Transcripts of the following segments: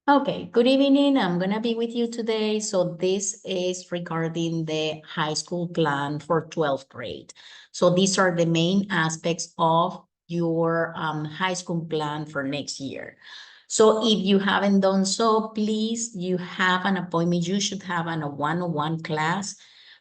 Okay, good evening. I'm going to be with you today. So this is regarding the high school plan for 12th grade. So these are the main aspects of your high school plan for next year. So if you haven't done so, please, you have an appointment. You should have a one-on-one class.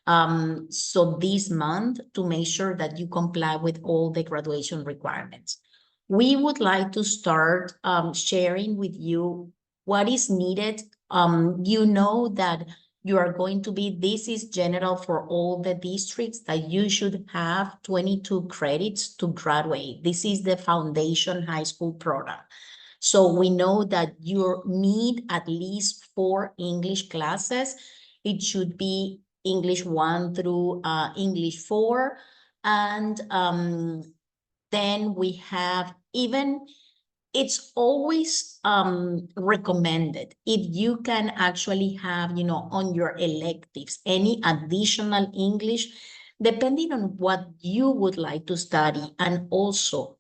So this month to make sure that you comply with all the graduation requirements. We would like to start sharing with you what is needed. You know that you are going to be, this is general for all the districts, that you should have 22 credits to graduate. This is the foundation high school program. So we know that you need at least 4 English classes. It should be English 1 through English 4. And then we have even, it's always recommended if you can actually have, on your electives, any additional English, depending on what you would like to study, and also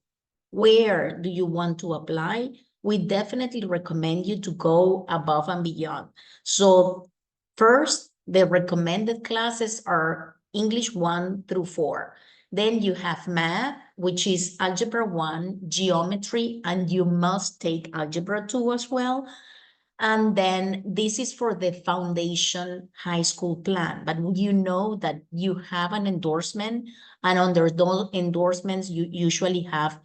where do you want to apply, we definitely recommend you to go above and beyond. So first, the recommended classes are English 1 through 4. Then you have math, which is algebra 1, geometry, and you must take algebra 2 as well. And then this is for the foundation high school plan. But you know that you have an endorsement, and under those endorsements, you usually have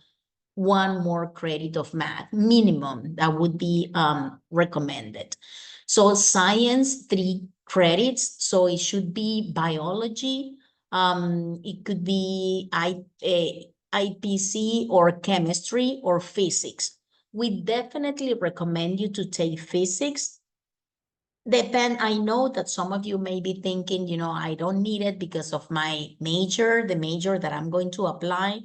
one more credit of math minimum that would be recommended. So science, 3 credits. So it should be biology. It could be IPC or chemistry or physics. We definitely recommend you to take physics. I know that some of you may be thinking, I don't need it because of my major, the major that I'm going to apply.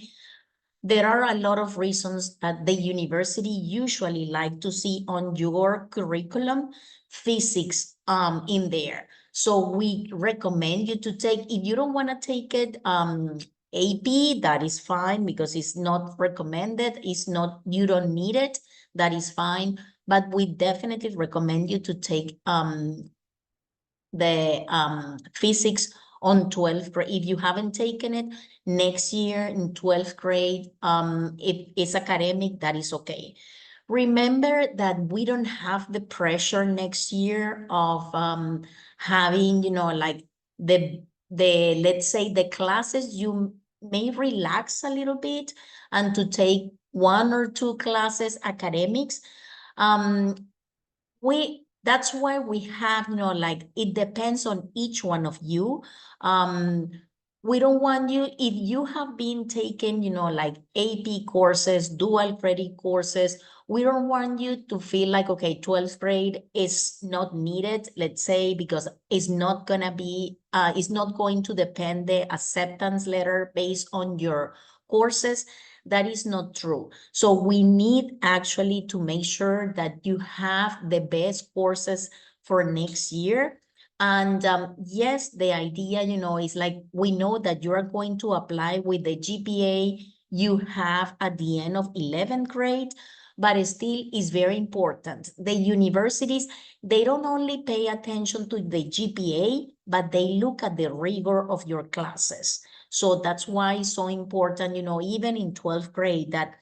There are a lot of reasons that the university usually like to see on your curriculum physics in there. So we recommend you to take, if you don't want to take it AP, that is fine because it's not recommended. It's not, you don't need it. That is fine. But we definitely recommend you to take the physics on 12th grade. If you haven't taken it, next year in 12th grade, if it's academic, that is okay. Remember that we don't have the pressure next year of having, like let's say the classes, you may relax a little bit and to take 1 or 2 classes academics. Um, that's why we have, like, it depends on each one of you. We don't want you, if you have been taking, like AP courses, dual credit courses, we don't want you to feel like, okay, 12th grade is not needed, let's say, because it's not gonna be, it's not going to depend the acceptance letter based on your courses. That is not true. So we need actually to make sure that you have the best courses for next year. And yes, the idea, is like, we know that you are going to apply with the GPA you have at the end of 11th grade, but it still is very important. The universities, they don't only pay attention to the GPA, but they look at the rigor of your classes. So that's why it's so important, even in 12th grade, that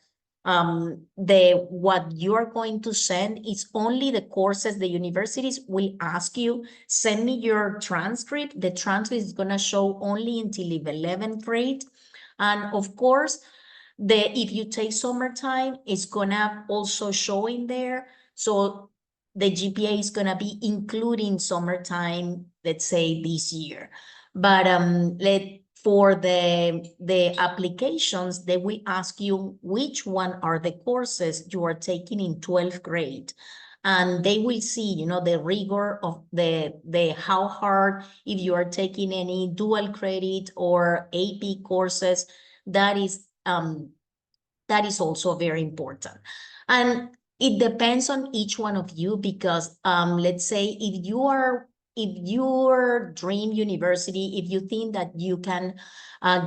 what you are going to send is only the courses. The universities will ask you, send me your transcript. The transcript is going to show only until 11th grade. And of course, if you take summertime, it's gonna also show in there. So the GPA is gonna be including summertime, let's say this year. But for the applications, they will ask you which one are the courses you are taking in 12th grade. And they will see, the rigor of the how hard, if you are taking any dual credit or AP courses, that is also very important. And it depends on each one of you, because let's say if your dream university, if you think that you can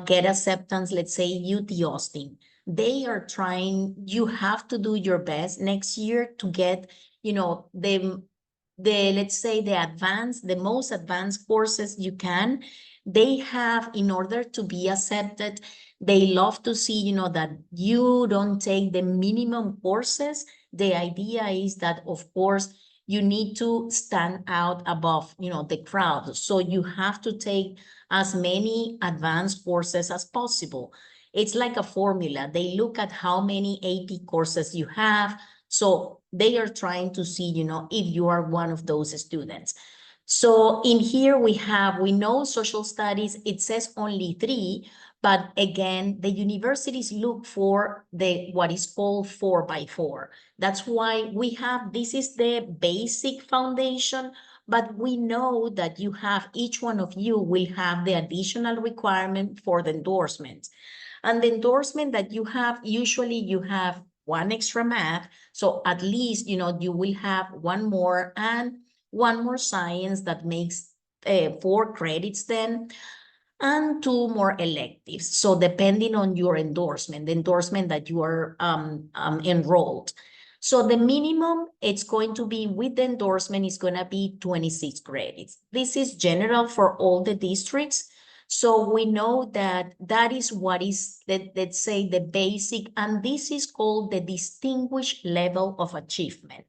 get acceptance, let's say UT Austin, They are trying, you have to do your best next year to get, let's say the most advanced courses you can. They have, in order to be accepted, they love to see, that you don't take the minimum courses. The idea is that, of course, you need to stand out above, the crowd. So you have to take as many advanced courses as possible. It's like a formula. They look at how many AP courses you have. So they are trying to see, if you are one of those students. So in here we know social studies, it says only 3, but again, the universities look for what is called 4x4. That's why this is the basic foundation, but we know that each one of you will have the additional requirement for the endorsement. And the endorsement that you have, usually you have one extra math. So at least, you will have one more and one more science that makes 4 credits then, and 2 more electives. So depending on your endorsement, the endorsement that you are enrolled. So the minimum it's going to be with the endorsement is going to be 26 credits. This is general for all the districts. So we know that is what is, let's say, the basic, and this is called the distinguished level of achievement.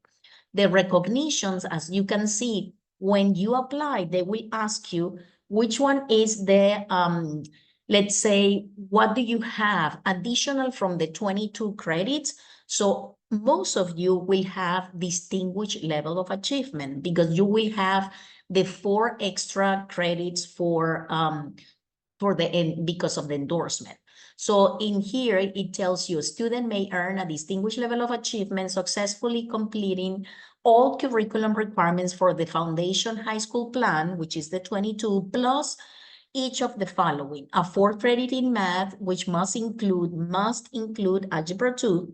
The recognitions, as you can see, when you apply, they will ask you which one is the, let's say, what do you have additional from the 22 credits? So most of you will have distinguished level of achievement because you will have the 4 extra credits because of the endorsement. So in here, it tells you a student may earn a distinguished level of achievement successfully completing all curriculum requirements for the foundation high school plan, which is the 22, plus each of the following: a 4 credit in math, which must include algebra 2,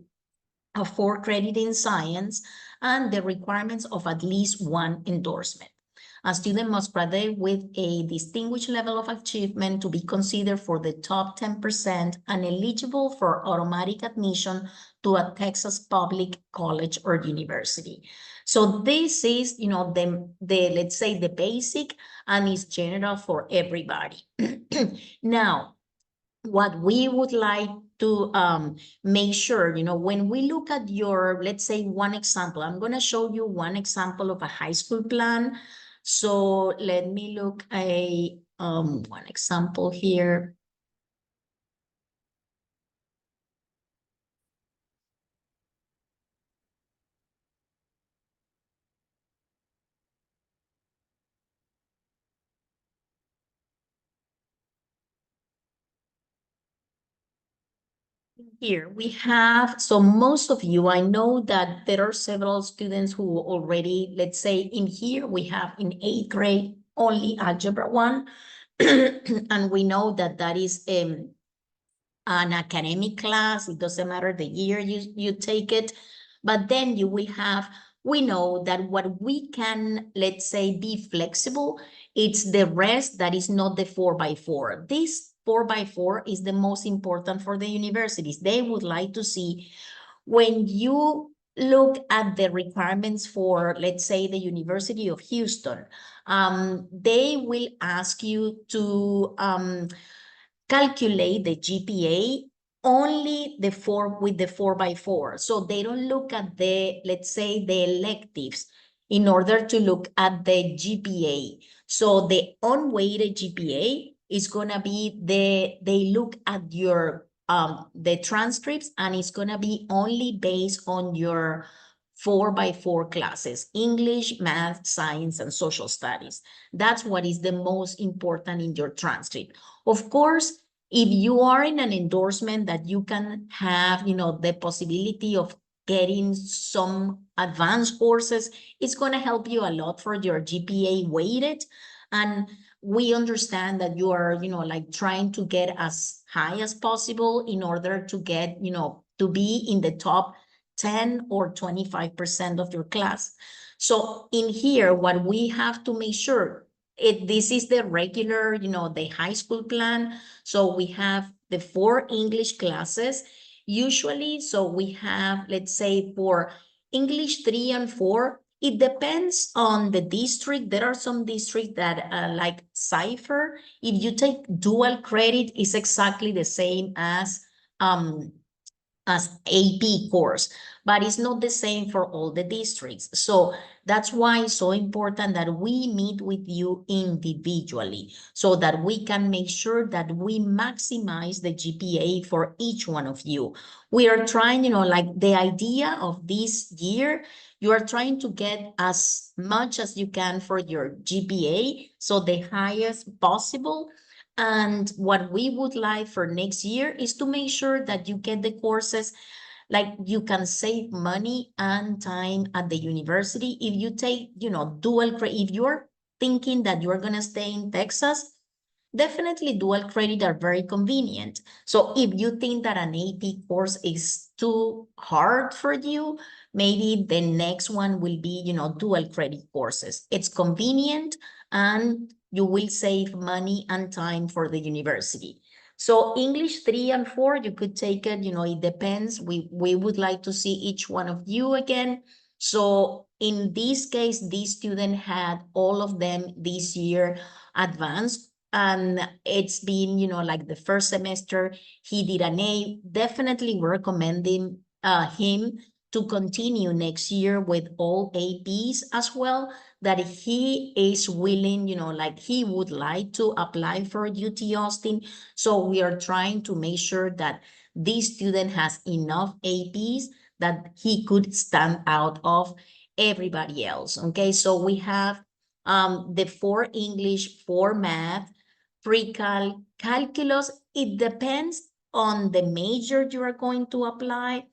a 4 credit in science, and the requirements of at least 1 endorsement. A student must graduate with a distinguished level of achievement to be considered for the top 10% and eligible for automatic admission to a Texas public college or university. So this is, let's say the basic, and is general for everybody. Now, what we would like to make sure, when we look at let's say one example, I'm going to show you one example of a high school plan. So let me look at one example here. Here we have, so most of you, I know that there are several students who already, let's say in here, we have in 8th grade only algebra 1. And we know that is an academic class. It doesn't matter the year you take it. But then we know that what we can, let's say, be flexible, it's the rest that is not the 4x4. This 4x4 is the most important for the universities. They would like to see, when you look at the requirements for, let's say, the University of Houston, they will ask you to calculate the GPA only with the 4x4. So they don't look at let's say, the electives in order to look at the GPA. So the unweighted GPA is gonna be they look at your the transcripts, and it's gonna be only based on your 4x4 classes: English, math, science, and social studies. That's what is the most important in your transcript. Of course, if you are in an endorsement that you can have, the possibility of getting some advanced courses, it's going to help you a lot for your GPA weighted. And we understand that you are, like trying to get as high as possible in order to get, to be in the top 10 or 25% of your class. So in here, what we have to make sure, this is the regular, the high school plan. So we have the 4 English classes. Usually, so we have, let's say for English 3 and 4, it depends on the district. There are some districts that like Cipher, if you take dual credit, it's exactly the same um, as AP course, but it's not the same for all the districts. So that's why it's so important that we meet with you individually so that we can make sure that we maximize the GPA for each one of you. We are trying, like the idea of this year, you are trying to get as much as you can for your GPA, so the highest possible. And what we would like for next year is to make sure that you get the courses, like you can save money and time at the university. If you take, dual credit, if you're thinking that you're going to stay in Texas, definitely dual credit are very convenient. So if you think that an AP course is too hard for you, maybe the next one will be, dual credit courses. It's convenient and you will save money and time for the university. So English 3 and 4, you could take it, it depends. We would like to see each one of you again. So in this case, this student had all of them this year advanced, and it's been, like the first semester, he did an A. Definitely we're recommending him to continue next year with all APs as well, that he is willing, like he would like to apply for UT Austin. So we are trying to make sure that this student has enough APs that he could stand out of everybody else. Okay, so we have the 4 English, 4 math, pre-cal, calculus. It depends on the major you are going to apply.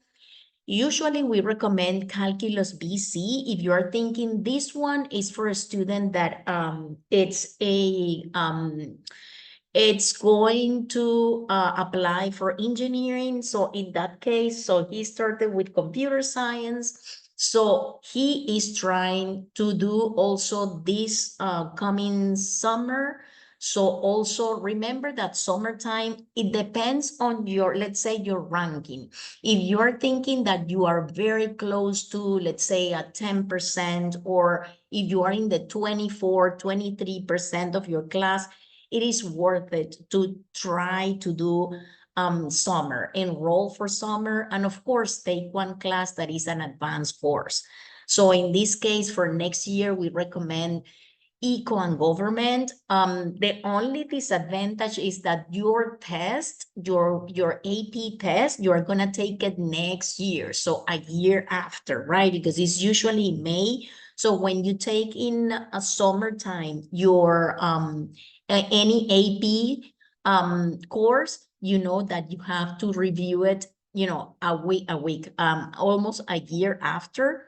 Usually we recommend Calculus BC. If you are thinking this one is for a student that it's going to apply for engineering. So in that case, so he started with computer science. So he is trying to do also this coming summer. So also remember that summertime, it depends on your, let's say, your ranking. If you're thinking that you are very close to, let's say, a 10%, or if you are in the 24, 23% of your class, it is worth it to try to do summer, enroll for summer, and of course, take one class that is an advanced course. So in this case, for next year, we recommend Eco and Government. The only disadvantage is that your test, your AP test, you're gonna take it next year, so a year after, right? Because it's usually May. So when you take in a summertime, your any AP course, you know that you have to review it, a week, almost a year after,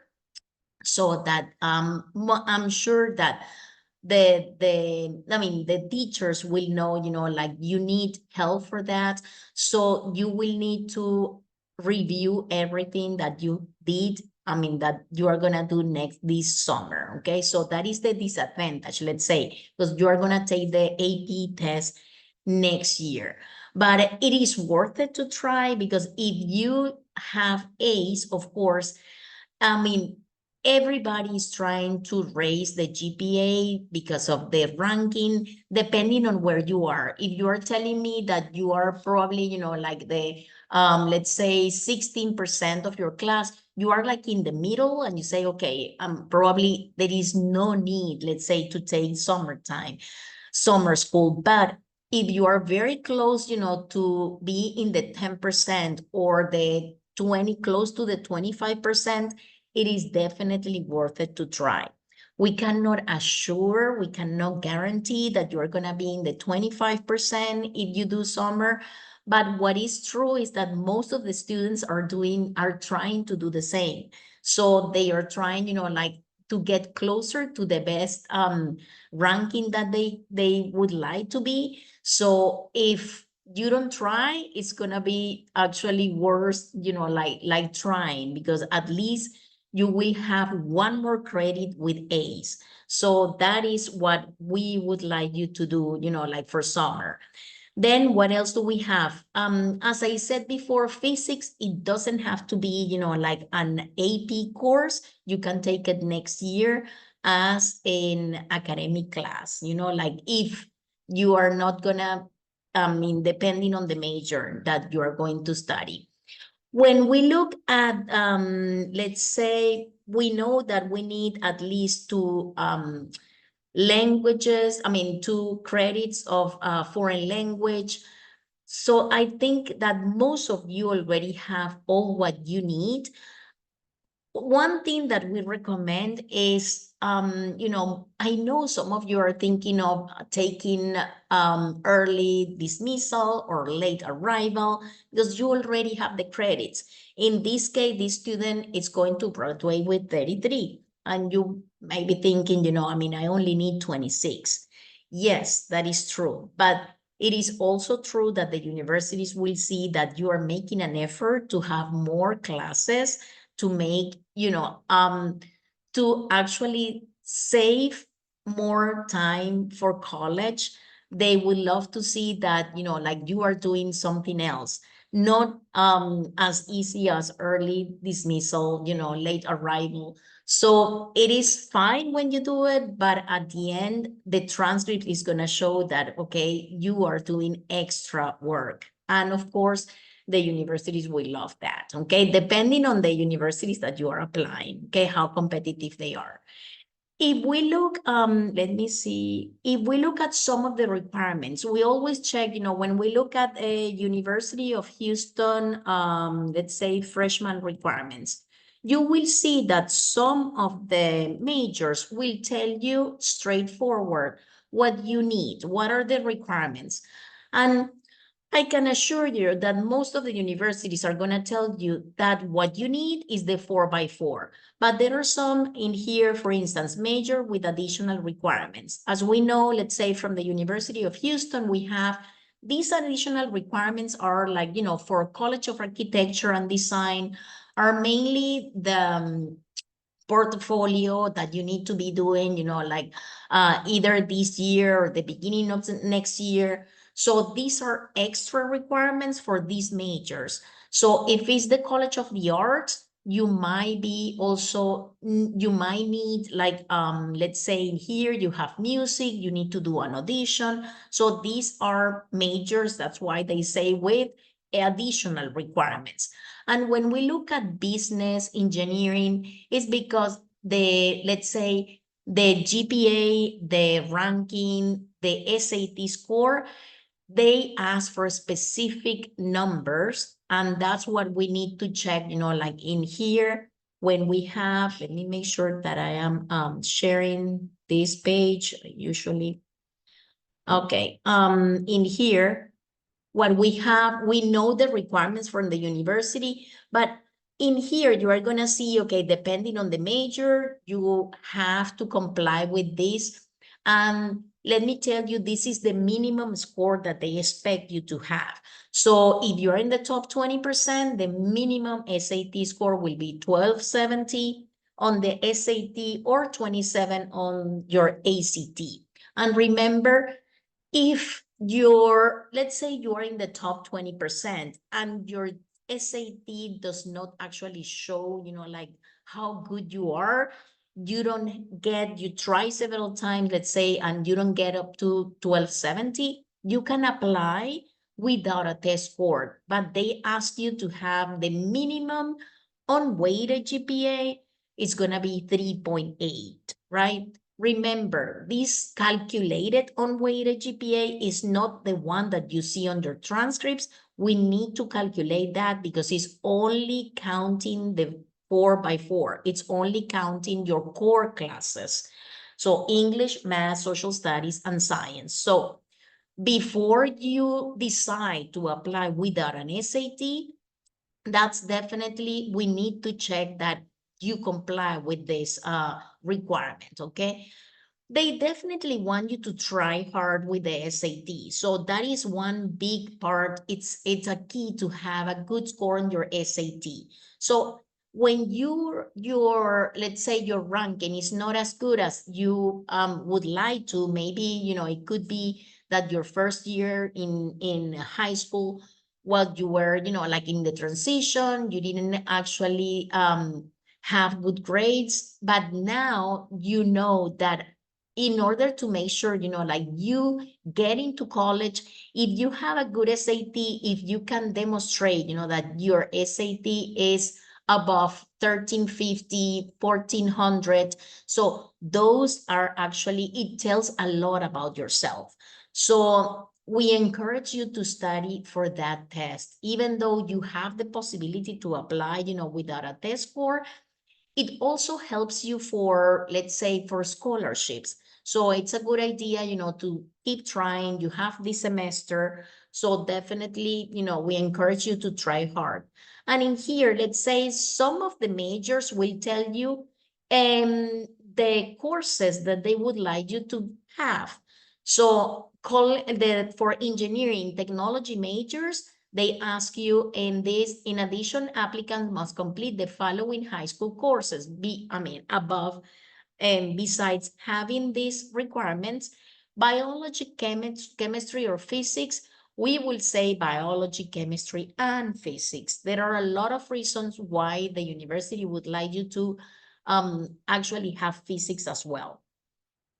so that I'm sure that the teachers will know, like you need help for that. So you will need to review everything that you did, that you are gonna do this summer. Okay, so that is the disadvantage, let's say, because you are gonna take the AP test next year. But it is worth it to try, because if you have A's, of course, everybody is trying to raise the GPA because of the ranking, depending on where you are. If you are telling me that you are probably, like the, let's say 16% of your class, you are like in the middle, and you say, okay, probably there is no need, let's say, to take summer school. But if you are very close, to be in the 10% or the 20, close to the 25%, it is definitely worth it to try. We cannot assure, we cannot guarantee that you're going to be in the 25% if you do summer. But what is true is that most of the students are trying to do the same. So they are trying, like to get closer to the best ranking that they would like to be. So if you don't try, it's gonna be actually worse, like trying, because at least you will have one more credit with A's. So that is what we would like you to do, like for summer. Then what else do we have? As I said before, physics, it doesn't have to be, like an AP course. You can take it next year as an academic class, like if you are not gonna, depending on the major that you are going to study. When we look at, let's say, we know that we need at least two languages, 2 credits of foreign language. So I think that most of you already have all what you need. One thing that we recommend is, I know some of you are thinking of taking early dismissal or late arrival because you already have the credits. In this case, this student is going to graduate with 33, and you may be thinking, I only need 26. Yes, that is true, but it is also true that the universities will see that you are making an effort to have more classes to make, to actually save more time for college. They would love to see that, like you are doing something else, not as easy as early dismissal, late arrival. So it is fine when you do it, but at the end, the transcript is going to show that, okay, you are doing extra work. And of course, the universities will love that, okay? Depending on the universities that you are applying, okay, how competitive they are. If we look, let me see, if we look at some of the requirements, we always check, when we look at a University of Houston, let's say freshman requirements, you will see that some of the majors will tell you straightforward what you need, what are the requirements. And I can assure you that most of the universities are going to tell you that what you need is the 4x4. But there are some in here, for instance, major with additional requirements. As we know, let's say from the University of Houston, we have these additional requirements are like, for College of Architecture and Design are mainly the portfolio that you need to be doing, like either this year or the beginning of the next year. So these are extra requirements for these majors. So if it's the College of the Arts, you might be also, you might need like, let's say in here you have music, you need to do an audition. So these are majors, that's why they say with additional requirements. And when we look at business engineering, it's because let's say the GPA, the ranking, the SAT score, they ask for specific numbers. And that's what we need to check, like in here, when we have, let me make sure that I am sharing this page usually. Okay, in here, what we have, we know the requirements from the university, but in here you are going to see, okay, depending on the major, you have to comply with this. And let me tell you, this is the minimum score that they expect you to have. So if you're in the top 20%, the minimum SAT score will be 1270 on the SAT or 27 on your ACT. And remember, if let's say you're in the top 20% and your SAT does not actually show, like how good you are, you try several times, let's say, and you don't get up to 1270, you can apply without a test score, but they ask you to have the minimum unweighted GPA. It's going to be 3.8, right? Remember, this calculated unweighted GPA is not the one that you see on your transcripts. We need to calculate that because it's only counting the 4x4. It's only counting your core classes. So English, math, social studies, and science. So before you decide to apply without an SAT, that's definitely, we need to check that you comply with this requirement, okay? They definitely want you to try hard with the SAT. So that is one big part. It's a key to have a good score on your SAT. So when your let's say your ranking is not as good as you would like to, maybe, it could be that your first year in high school, well, you were, like in the transition, you didn't actually have good grades, but now you know that in order to make sure, like you get into college, if you have a good SAT, if you can demonstrate, that your SAT is above 1350, 1400. So those are actually, it tells a lot about yourself. So we encourage you to study for that test, even though you have the possibility to apply, without a test score. It also helps you for, let's say, for scholarships. So it's a good idea, to keep trying. You have this semester. So definitely, we encourage you to try hard. And in here, let's say some of the majors will tell you the courses that they would like you to have. So for engineering technology majors, they ask you in addition, applicants must complete the following high school courses, above, and besides having these requirements, biology, chemistry, or physics, we will say biology, chemistry, and physics. There are a lot of reasons why the university would like you to actually have physics as well.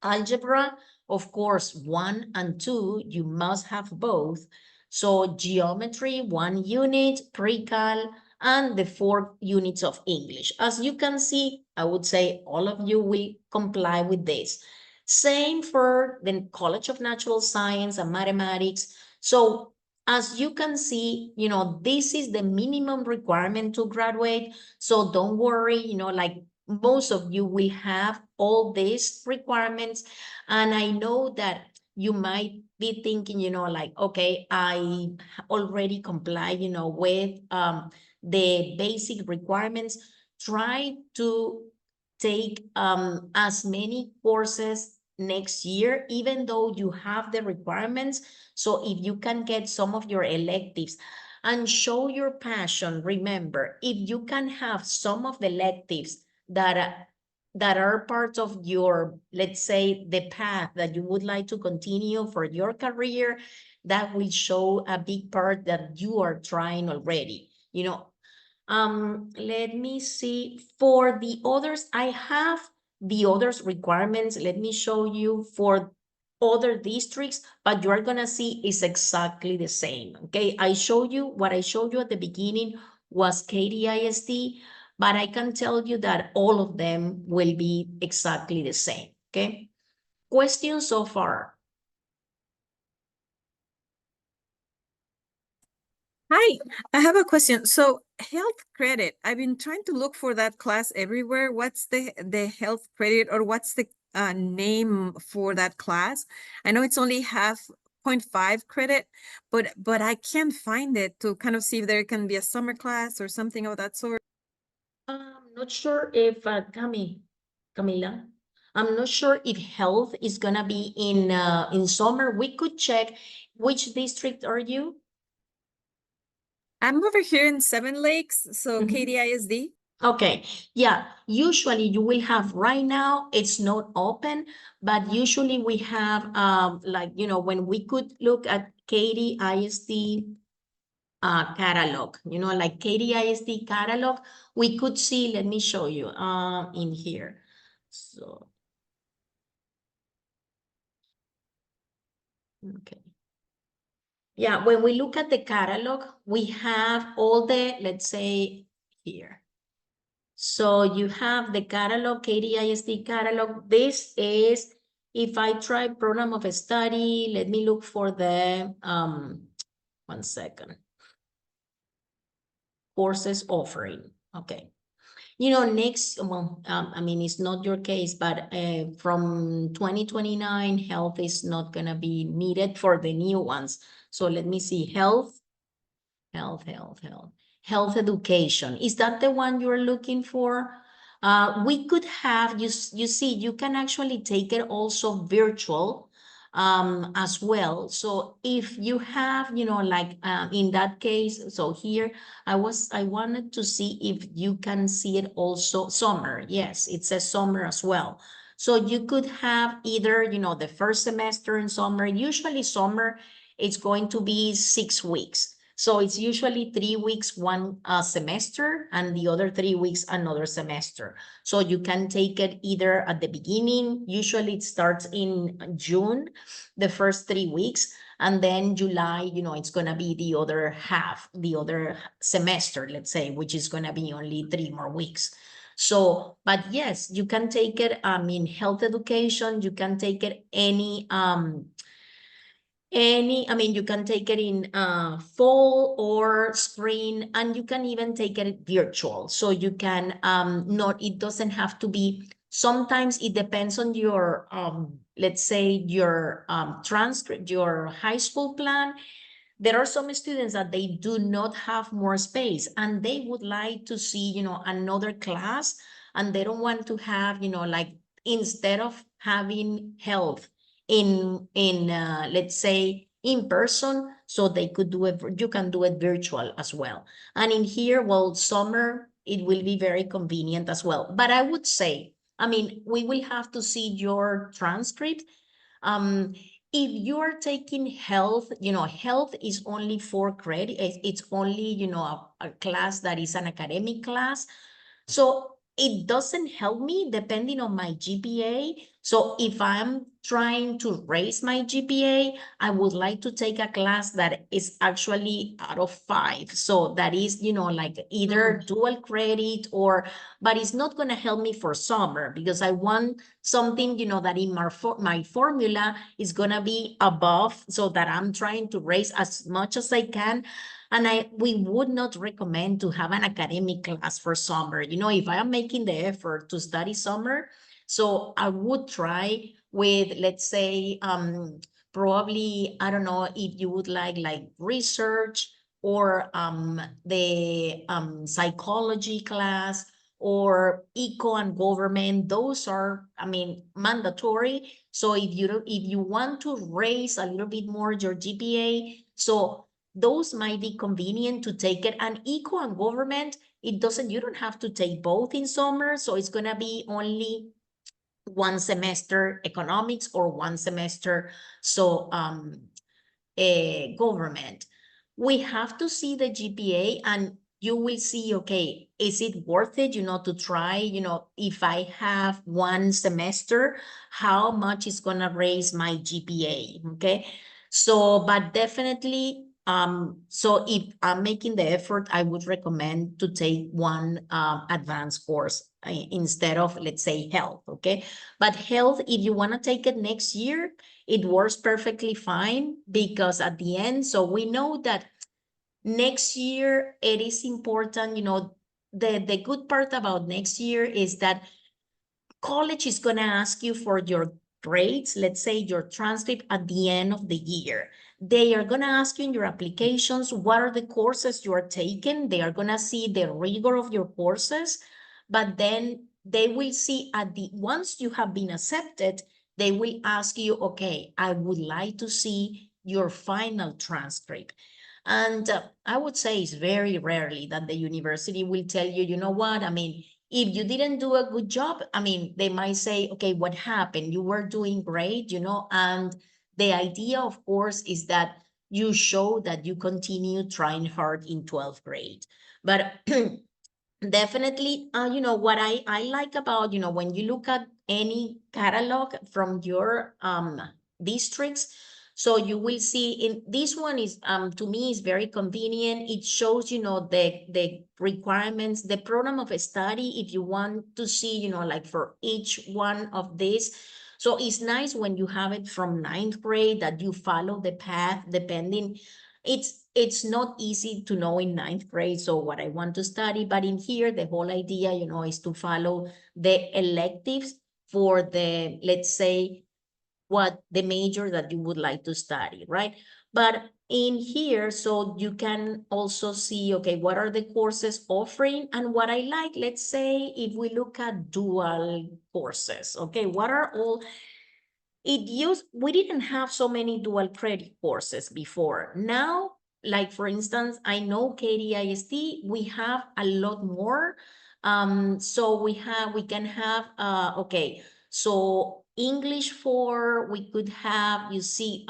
Algebra, of course, 1 and 2, you must have both. So geometry, 1 unit, pre-cal, and the 4 units of English. As you can see, I would say all of you will comply with this. Same for the College of Natural Science and Mathematics. So as you can see, this is the minimum requirement to graduate. So don't worry, like most of you will have all these requirements. And I know that you might be thinking, like, okay, I already comply, with the basic requirements. Try to take as many courses next year, even though you have the requirements. So if you can get some of your electives and show your passion, remember, if you can have some of the electives that are part of your, let's say, the path that you would like to continue for your career, that will show a big part that you are trying already. Let me see. For the others, I have the others requirements. Let me show you for other districts, but you are gonna see is exactly the same. Okay, what I showed you at the beginning was Katy ISD, but I can tell you that all of them will be exactly the same. Okay, questions so far? Hi, I have a question. So health credit, I've been trying to look for that class everywhere. What's the health credit, or what's the name for that class? I know it's only half 0.5 credit, but I can't find it to kind of see if there can be a summer class or something of that sort. I'm not sure if Camila, I'm not sure if health is gonna be in summer. We could check. Which district are you? I'm over here in Seven Lakes, so Mhm. KDISD. Okay, yeah, usually you will have, right now it's not open, but usually we have like, when we could look at Katy ISD catalog, like Katy ISD catalog, we could see, let me show you in here. So, okay. Yeah, when we look at the catalog, we have all the, let's say here. So you have the catalog, Katy ISD catalog. This is, if I try program of study, let me look for the, 1 second. Courses offering, okay. Next, well, it's not your case, but from 2029, health is not gonna be needed for the new ones. So let me see, health education. Is that the one you're looking for? We could have, you see, you can actually take it also virtual as well. So if you have, like in that case, so here I wanted to see if you can see it also summer. Yes, it says summer as well. So you could have either, the first semester in summer, usually summer, it's going to be 6 weeks. So it's usually 3 weeks, one semester, and the other 3 weeks, another semester. So you can take it either at the beginning, usually it starts in June, the first 3 weeks, and then July, it's gonna be the other half, the other semester, let's say, which is gonna be only 3 more weeks. So, but yes, you can take it, health education, you can take it you can take it in fall or spring, and you can even take it virtual. So you can it doesn't have to be, sometimes it depends on your let's say your transcript, your high school plan. There are some students that they do not have more space and they would like to see, another class, and they don't want to have, like, instead of having health in let's say in person, so they could do it, you can do it virtual as well. And in here, well, summer, it will be very convenient as well. But I would say, we will have to see your transcript. If you are taking health, health is only 4 credit. It's only, a class that is an academic class. So it doesn't help me depending on my GPA. So if I'm trying to raise my GPA, I would like to take a class that is actually out of 5. So that is, like either dual credit but it's not going to help me for summer because I want something, that in my formula is going to be above, so that I'm trying to raise as much as I can. And we would not recommend to have an academic class for summer. If I am making the effort to study summer, so I would try with, let's say, probably, I don't know if you would like research or the psychology class or eco and government. Those are, mandatory. So if you want to raise a little bit more your GPA, so those might be convenient to take it. And eco and government, you don't have to take both in summer. So it's going to be only one semester economics or one semester. So government, we have to see the GPA and you will see, okay, is it worth it, to try, if I have one semester, how much is going to raise my GPA, okay? So, but definitely, so if I'm making the effort, I would recommend to take one advanced course instead of, let's say, health, okay? But health, if you want to take it next year, it works perfectly fine because at the end, so we know that next year it is important, the good part about next year is that college is going to ask you for your grades, let's say your transcript at the end of the year. They are going to ask you in your applications, what are the courses you are taking? They are going to see the rigor of your courses, but then they will see once you have been accepted, they will ask you, okay, I would like to see your final transcript. And I would say it's very rarely that the university will tell you, you know what, if you didn't do a good job, they might say, okay, what happened? You were doing great, and the idea, of course, is that you show that you continue trying hard in 12th grade. But definitely, what I like about, when you look at any catalog from your districts, so you will see in this one is, to me, is very convenient. It shows, the requirements, the program of a study, if you want to see, like for each one of these. So it's nice when you have it from 9th grade that you follow the path depending. It's not easy to know in 9th grade, so what I want to study, but in here, the whole idea, is to follow the electives for the, let's say, what the major that you would like to study, right? But in here, so you can also see, okay, what are the courses offering? And what I like, let's say, if we look at dual courses, okay, what are all, we didn't have so many dual credit courses before. Now, like for instance, I know KDIST, we have a lot more. So we can have, okay, So English 4, we could have, you see,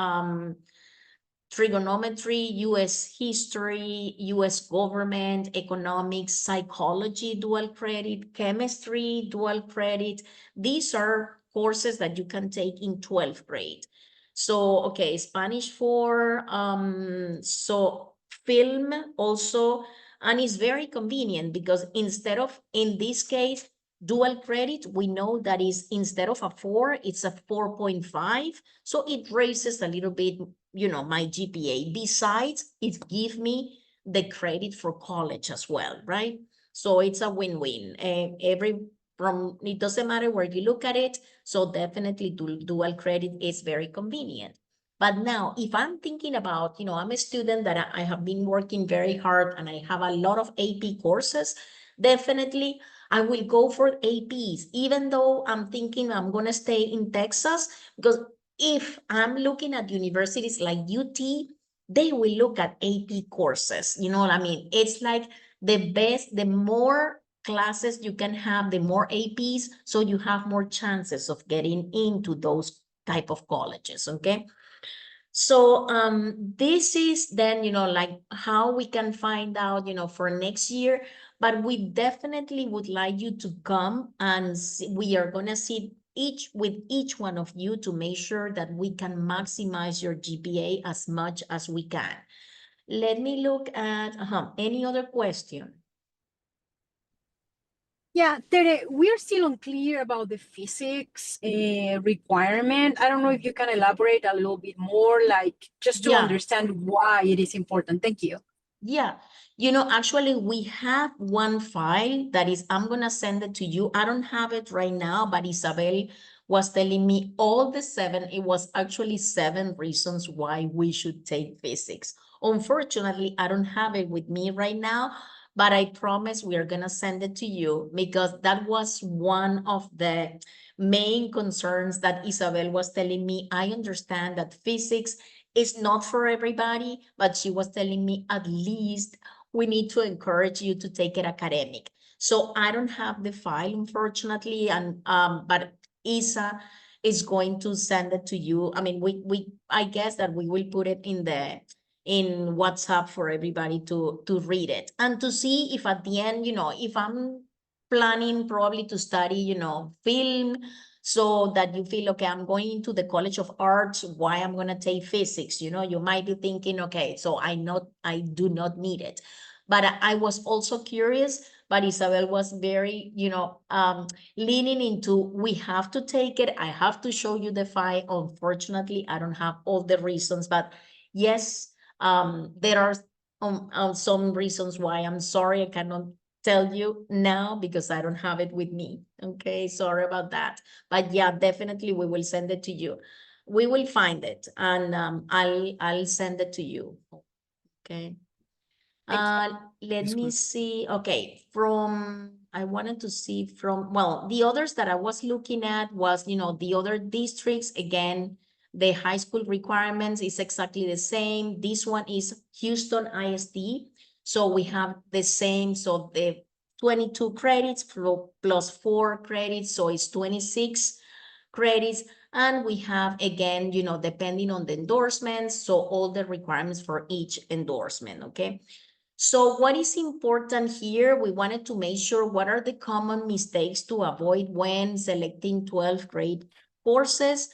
trigonometry, US history, US government, economics, psychology, dual credit, chemistry, dual credit. These are courses that you can take in 12th grade. So, okay, Spanish 4, so film also, and it's very convenient because instead of, in this case, dual credit, we know that is instead of a 4, it's a 4.5. So it raises a little bit, you know, my GPA. Besides, it gives me the credit for college as well, right? So it's a win-win. It doesn't matter where you look at it. So definitely dual credit is very convenient. But now, if I'm thinking about, you know, I'm a student that I have been working very hard and I have a lot of AP courses, definitely I will go for APs, even though I'm thinking I'm going to stay in Texas, because if I'm looking at universities like UT, they will look at AP courses. You know what I mean? It's like the best, the more classes you can have, the more APs, so you have more chances of getting into those type of colleges, okay? So this is then, you know, like how we can find out, you know, for next year, but we definitely would like you to come and we are going to sit with each one of you to make sure that we can maximize your GPA as much as we can. Let me look at any other question. Yeah, Tere, we are still unclear about the physics requirement. I don't know if you can elaborate a little bit more, like just to understand why it is important. Thank you. Yeah, you know, actually we have one file that is, I'm going to send it to you. I don't have it right now, but Isabel was telling me all the 7, it was actually 7 reasons why we should take physics. Unfortunately, I don't have it with me right now, but I promise we are going to send it to you because that was one of the main concerns that Isabel was telling me. I understand that physics is not for everybody, but she was telling me at least we need to encourage you to take it academic. So I don't have the file, unfortunately, and but Isa is going to send it to you. I mean, I guess that we will put it in WhatsApp for everybody to read it and to see if at the end, you know, if I'm planning probably to study, you know, film, so that you feel, okay, I'm going into the College of Arts, why I'm going to take physics? You know, you might be thinking, okay, so I do not need it. But I was also curious, but Isabel was very, you know, leaning into, we have to take it. I have to show you the file. Unfortunately, I don't have all the reasons, but yes, there are some reasons why. I'm sorry, I cannot tell you now because I don't have it with me. Okay, sorry about that. But yeah, definitely we will send it to you. We will find it and I'll send it to you. Okay. Let me see. Okay, I wanted to see well, the others that I was looking at was, you know, the other districts. Again, the high school requirements is exactly the same. This one is Houston ISD. So we have the same. So the 22 credits plus 4 credits. So it's 26 credits. And we have, again, you know, depending on the endorsements. So all the requirements for each endorsement. Okay. So what is important here? We wanted to make sure what are the common mistakes to avoid when selecting 12th grade courses.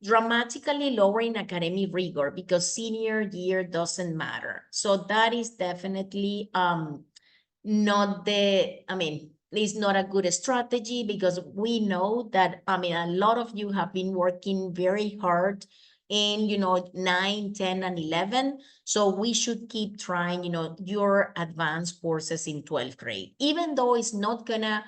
Dramatically lowering academic rigor because senior year doesn't matter. So that is definitely not it's not a good strategy because we know that, a lot of you have been working very hard in, 9, 10, and 11. So we should keep trying, your advanced courses in 12th grade, even though it's not gonna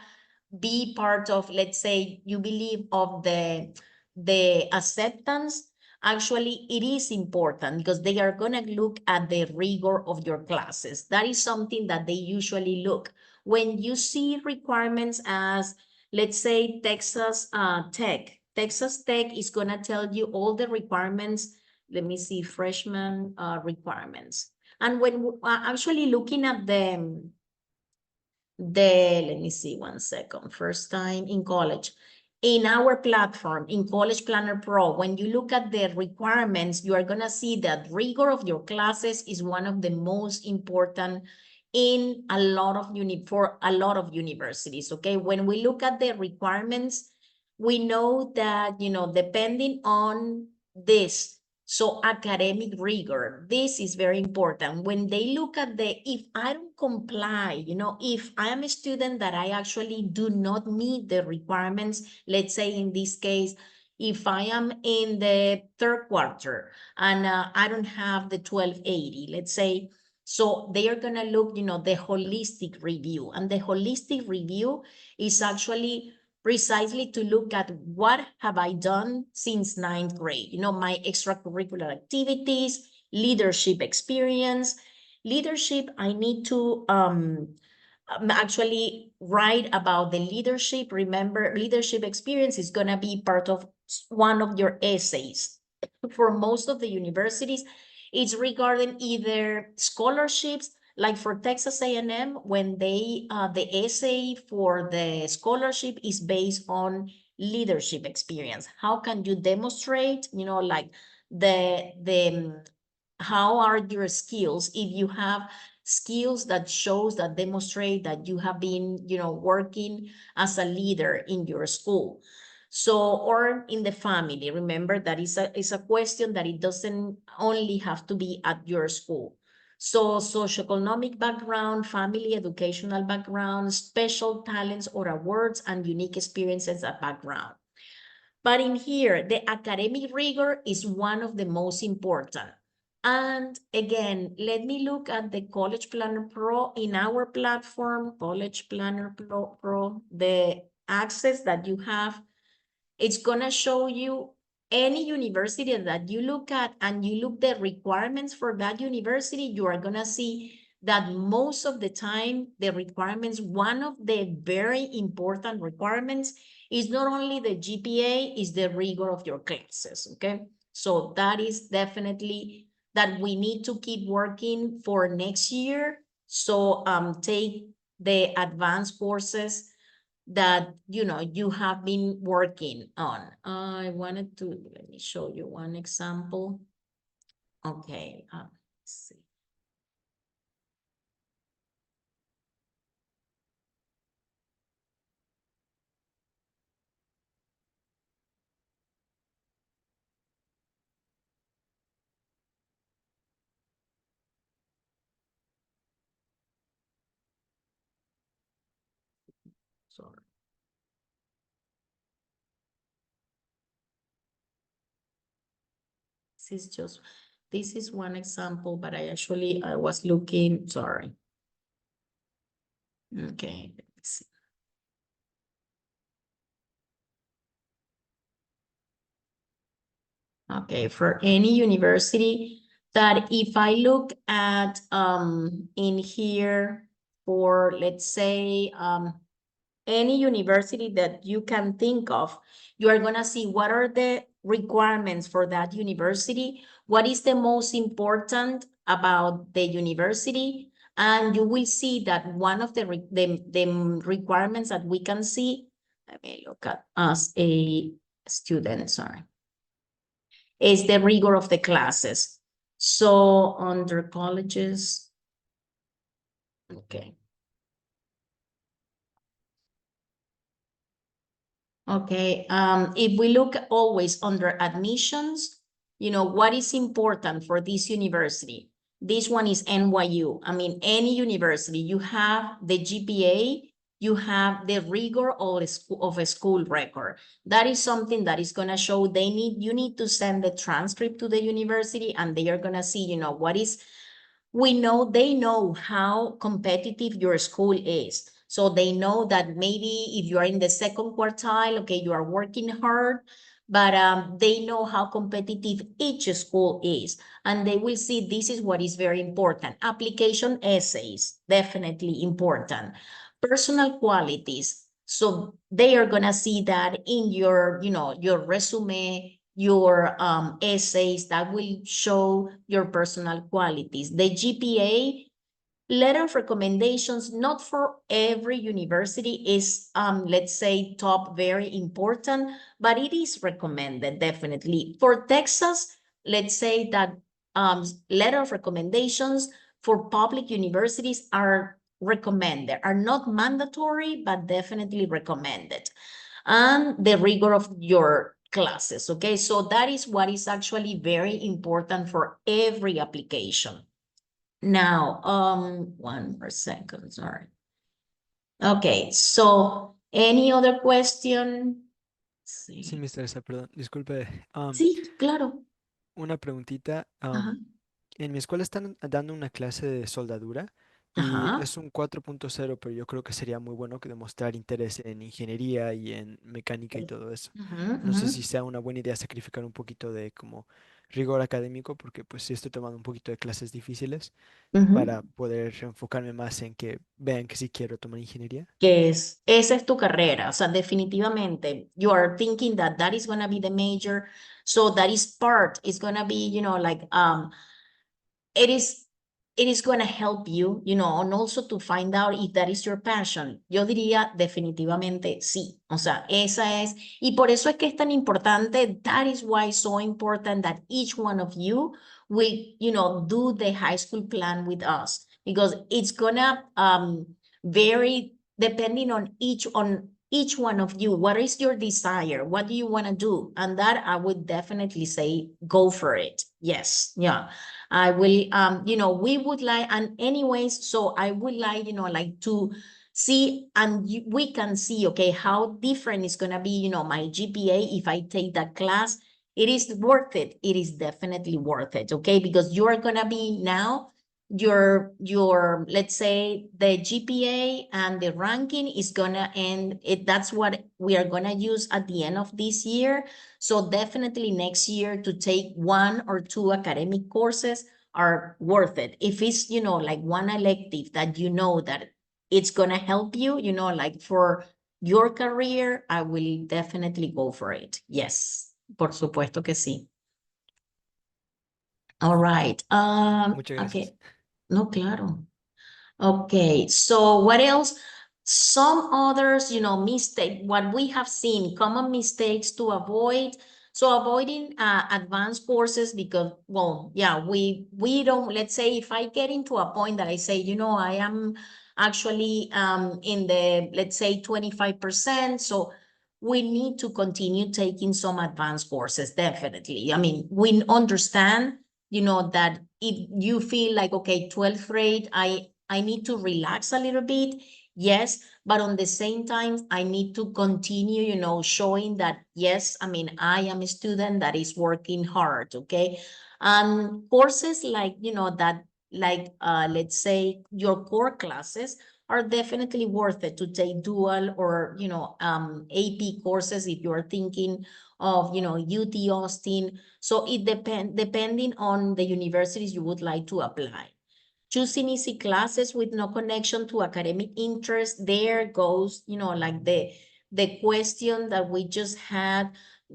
be part of, let's say, you believe of the acceptance. Actually, it is important because they are going to look at the rigor of your classes. That is something that they usually look. When you see requirements as, let's say, Texas Tech. Texas Tech is going to tell you all the requirements. Let me see, freshman requirements. And when actually looking at let me see, one second, first time in college. in our platform, in College Planner Pro, when you look at the requirements, you are gonna see that rigor of your classes is one of the most important in a lot of for a lot of universities, okay? When we look at the requirements, we know that, depending on this, so academic rigor, this is very important. When they look at if I don't comply, if I am a student that I actually do not meet the requirements, let's say in this case, if I am in the third quarter and I don't have the 1280, let's say, so they are gonna look, the holistic review, and the holistic review is actually precisely to look at what have I done since 9th grade, my extracurricular activities, leadership experience. Leadership, I need to actually write about the leadership. Remember, leadership experience is going to be part of one of your essays. For most of the universities, it's regarding either scholarships, like for Texas A&M, when the essay for the scholarship is based on leadership experience. How can you demonstrate, like how are your skills? If you have skills that shows, that demonstrate that you have been, working as a leader in your school. So, or in the family, remember that is a question that it doesn't only have to be at your school. So socioeconomic background, family educational background, special talents or awards, and unique experiences as background. But in here, the academic rigor is one of the most important. And again, let me look at the College Planner Pro in our platform, College Planner Pro, the access that you have. It's gonna show you any university that you look at and you look the requirements for that university, you are gonna see that most of the time, the requirements, one of the very important requirements is not only the GPA, is the rigor of your classes, okay? So that is definitely that we need to keep working for next year. So take the advanced courses that you have been working on. I wanted to, let me show you one example. Okay, let's see. Sorry. This is one example, but I was looking, sorry. Okay, let me see. Okay, for any university that if I look at in here for, let's say, any university that you can think of, you are gonna see what are the requirements for that university, what is the most important about the university, and you will see that one of the requirements that we can see, let me look at as a student, sorry, is the rigor of the classes. So under colleges, okay. Okay, if we look always under admissions, what is important for this university? This one is NYU. I mean, any university, you have the GPA, you have the rigor of a school record. That is something that is gonna show you need to send the transcript to the university and they are gonna see, what is, they know how competitive your school is. So they know that maybe if you are in the second quartile, okay, you are working hard, but they know how competitive each school is. And they will see this is what is very important. Application essays, definitely important. Personal qualities. So they are gonna see that in your, your resume, your essays that will show your personal qualities. The GPA, Letter of recommendations, not for every university is, let's say, top, very important, but it is recommended, definitely. For Texas, let's say that letter of recommendations for public universities are recommended, are not mandatory, but definitely recommended. And the rigor of your classes, okay? So that is what is actually very important for every application. Now, one more second, sorry. Okay, so any other question? Sí, Sí, Miss Teresa, perdón, disculpe. sí, claro. Una preguntita. Ajá, En mi escuela están dando una clase de soldadura y ajá. es un 4.0, pero yo creo que sería muy bueno que demostrar interés en ingeniería y en mecánica y todo eso. Ujú, No sé ujú, si sea una buena idea sacrificar un poquito de como rigor académico, porque pues sí estoy tomando un poquito de clases difíciles ujú. para poder enfocarme más en que vean que sí quiero tomar ingeniería. Que es, esa es tu carrera, o sea, definitivamente, you are thinking that that is gonna be the major, so that is part, is gonna be, like, it is going to help you, and also to find out if that is your passion. Yo diría definitivamente sí. O sea, esa es, y por eso es que es tan importante. That is why it's so important that each one of you will, do the high school plan with us, because it's gonna vary depending on each one of you. What is your desire? What do you want to do? And that I would definitely say go for it. Yes. Yeah. I will, we would like, and anyways, so I would like, like to see, and we can see, okay, how different is going to be, my GPA if I take that class. It is worth it. It is definitely worth it, okay? Because you are going to be now, your, let's say the GPA and the ranking is going to end. That's what we are going to use at the end of this year. So definitely next year to take 1 or 2 academic courses are worth it. If it's, like one elective that that it's gonna help you, like for your career, I will definitely go for it. Yes, por supuesto que sí. All right. Muchas gracias. Okay. No, claro. Okay, so what else? Some others, mistake, what we have seen, common mistakes to avoid. So avoiding advanced courses because, well, yeah, we don't, let's say if I get into a point that I say, I am actually in the, let's say 25%. So we need to continue taking some advanced courses, definitely. I mean, we understand, that if you feel like, okay, 12th grade, I need to relax a little bit. Yes, but on the same time, I need to continue, showing that, yes, I mean, I am a student that is working hard, okay? And courses like, that, like, let's say your core classes are definitely worth it to take dual or, AP courses if you're thinking of, UT Austin. So it depending on the universities you would like to apply. Choosing easy classes with no connection to academic interest, there goes, like the question that we just had.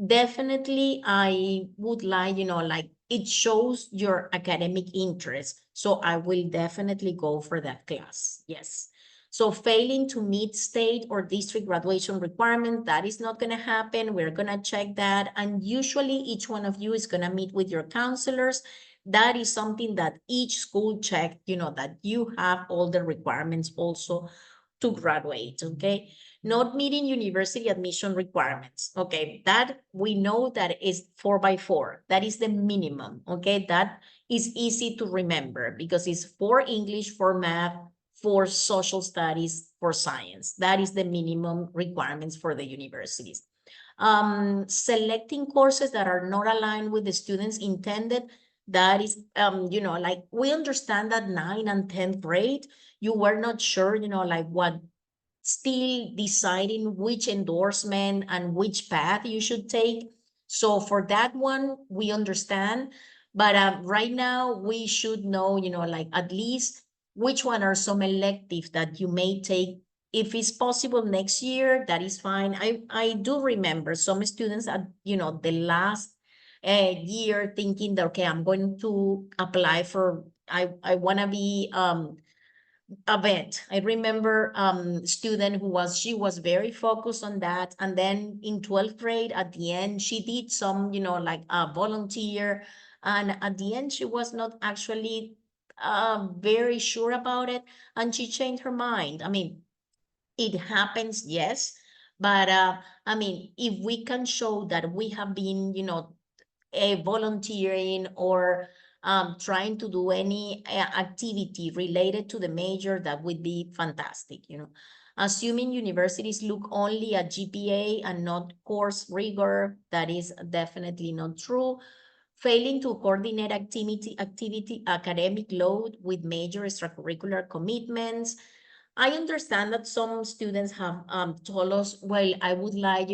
Definitely, I would like, like it shows your academic interest. So I will definitely go for that class. Yes. So failing to meet state or district graduation requirement, that is not going to happen. We're going to check that. And usually each one of you is going to meet with your counselors. That is something that each school check, that you have all the requirements also to graduate, okay? Not meeting university admission requirements, okay? That we know that is 4x4. That is the minimum, okay? That is easy to remember because it's for English, for math, for social studies, for science. That is the minimum requirements for the universities. Selecting courses that are not aligned with the students intended, that is, like we understand that 9th and 10th grade, you were not sure, like what, still deciding which endorsement and which path you should take. So for that one, we understand. But right now, we should know, like at least which one are some elective that you may take. If it's possible next year, that is fine. I do remember some students at, the last year thinking that, okay, I'm going to apply for, I want to be event. I remember student she was very focused on that. And then in 12th grade, at the end, she did some, like a volunteer. And at the end, she was not actually very sure about it. And she changed her mind. I mean, it happens, yes. But I mean, if we can show that we have been, volunteering or trying to do any activity related to the major, that would be fantastic. Assuming universities look only at GPA and not course rigor, that is definitely not true. Failing to coordinate academic load with major extracurricular commitments. I understand that some students have told us, well, I would like,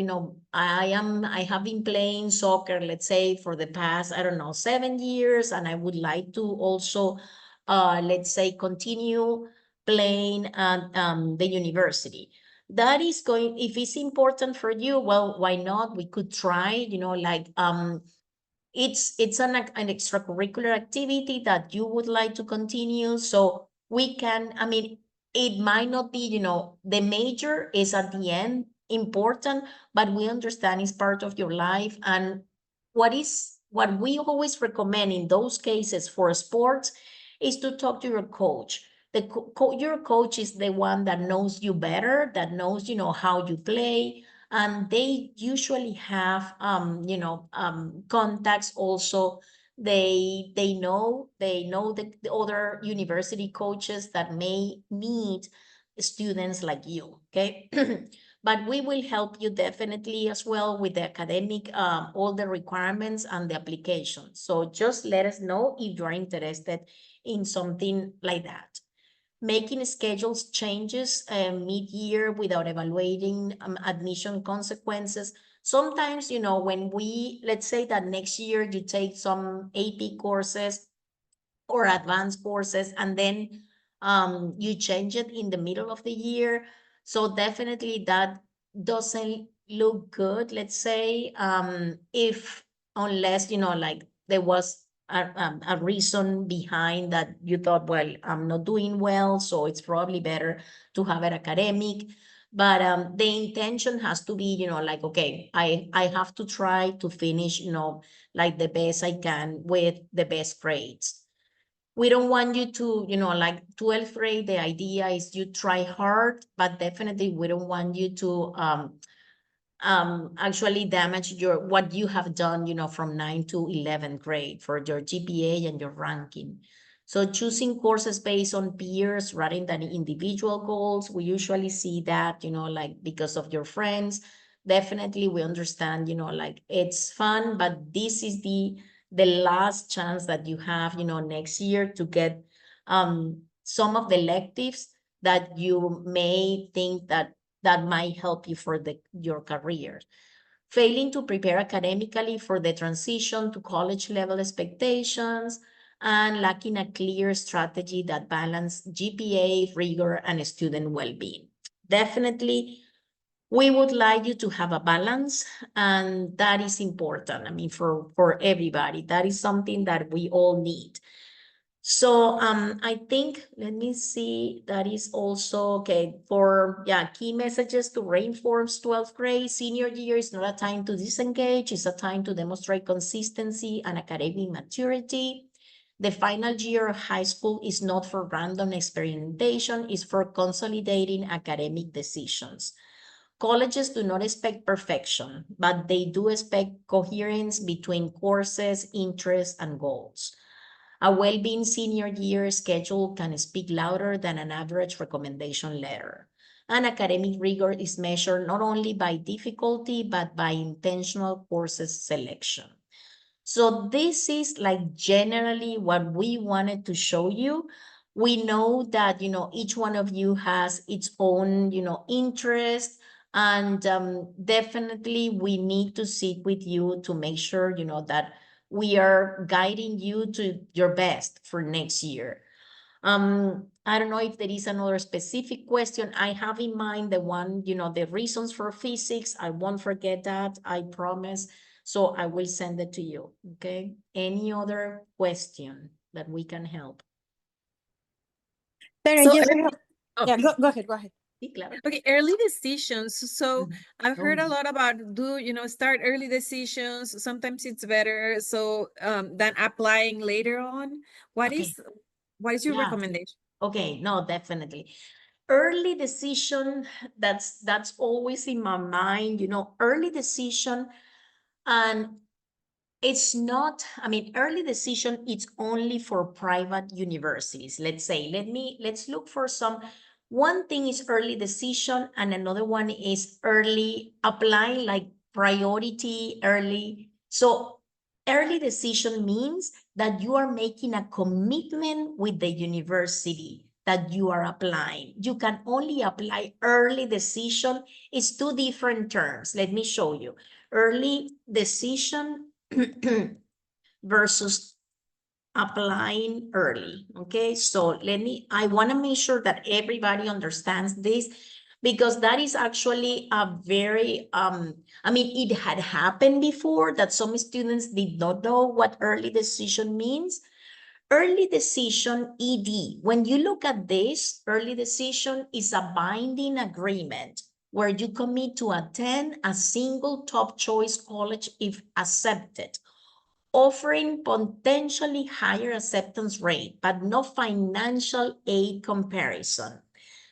I have been playing soccer, let's say, for the past, I don't know, 7 years, and I would like to also, let's say, continue playing at the university. That is going, if it's important for you, well, why not? We could try, like it's an extracurricular activity that you would like to continue. So we can, I mean, it might not be, the major is at the end important, but we understand it's part of your life. And what we always recommend in those cases for sports is to talk to your coach. Your coach is the one that knows you better, that knows, how you play, and they usually have contacts also. They know the other university coaches that may need students like you, okay? But we will help you definitely as well with the academic, all the requirements and the application. So just let us know if you're interested in something like that. Making schedules changes mid-year without evaluating admission consequences. Sometimes, when let's say that next year you take some AP courses or advanced courses, and then you change it in the middle of the year. So definitely that doesn't look good, let's say, if unless, like there was a reason behind that you thought, well, I'm not doing well, so it's probably better to have it academic. But the intention has to be, like, okay, I have to try to finish, like the best I can with the best grades. We don't want you to, like 12th grade, the idea is you try hard, but definitely we don't want you to actually damage what you have done, from 9th to 11th grade for your GPA and your ranking. So choosing courses based on peers rather than individual goals, we usually see that, like because of your friends. Definitely we understand, like it's fun, but this is the last chance that you have, next year to get some of the electives that you may think that might help you for your career. Failing to prepare academically for the transition to college level expectations, and lacking a clear strategy that balance GPA, rigor, and student well-being. Definitely, we would like you to have a balance, and that is important. I mean, for everybody, that is something that we all need. So I think, let me see, that is also okay for, key messages to reinforce 12th grade. Senior year is not a time to disengage, it's a time to demonstrate consistency and academic maturity. The final year of high school is not for random experimentation, it's for consolidating academic decisions. Colleges do not expect perfection, but they do expect coherence between courses, interests, and goals. A well-being senior year schedule can speak louder than an average recommendation letter. And academic rigor is measured not only by difficulty, but by intentional courses selection. So this is like generally what we wanted to show you. We know that, each one of you has its own, interest, and definitely we need to sit with you to make sure, that we are guiding you to your best for next year. I don't know if there is another specific question. I have in mind the one, the reasons for physics. I won't forget that, I promise. So I will send it to you, okay? Any other question that we can help? Pero So, yo oh, yeah, go ahead, go ahead. Sí, claro. okay, early decisions. So Mhm. I've heard a Oh. lot about start early decisions. Sometimes it's better than applying later on. What Okay. is your Yeah. recommendation? Okay, no, definitely. Early decision, that's always in my mind, early decision. And it's not, I mean, early decision, it's only for private universities. Let's say, let's look for some. One thing is early decision, and another one is early applying, like priority early. So early decision means that you are making a commitment with the university that you are applying. You can only apply early decision. It's two different terms. Let me show you. Early decision versus applying early. Okay, so I want to make sure that everybody understands this, because that is actually a very, I mean, it had happened before that some students did not know what early decision means. Early decision, ED, when you look at this, early decision is a binding agreement where you commit to attend a single top choice college if accepted, offering potentially higher acceptance rate, but no financial aid comparison.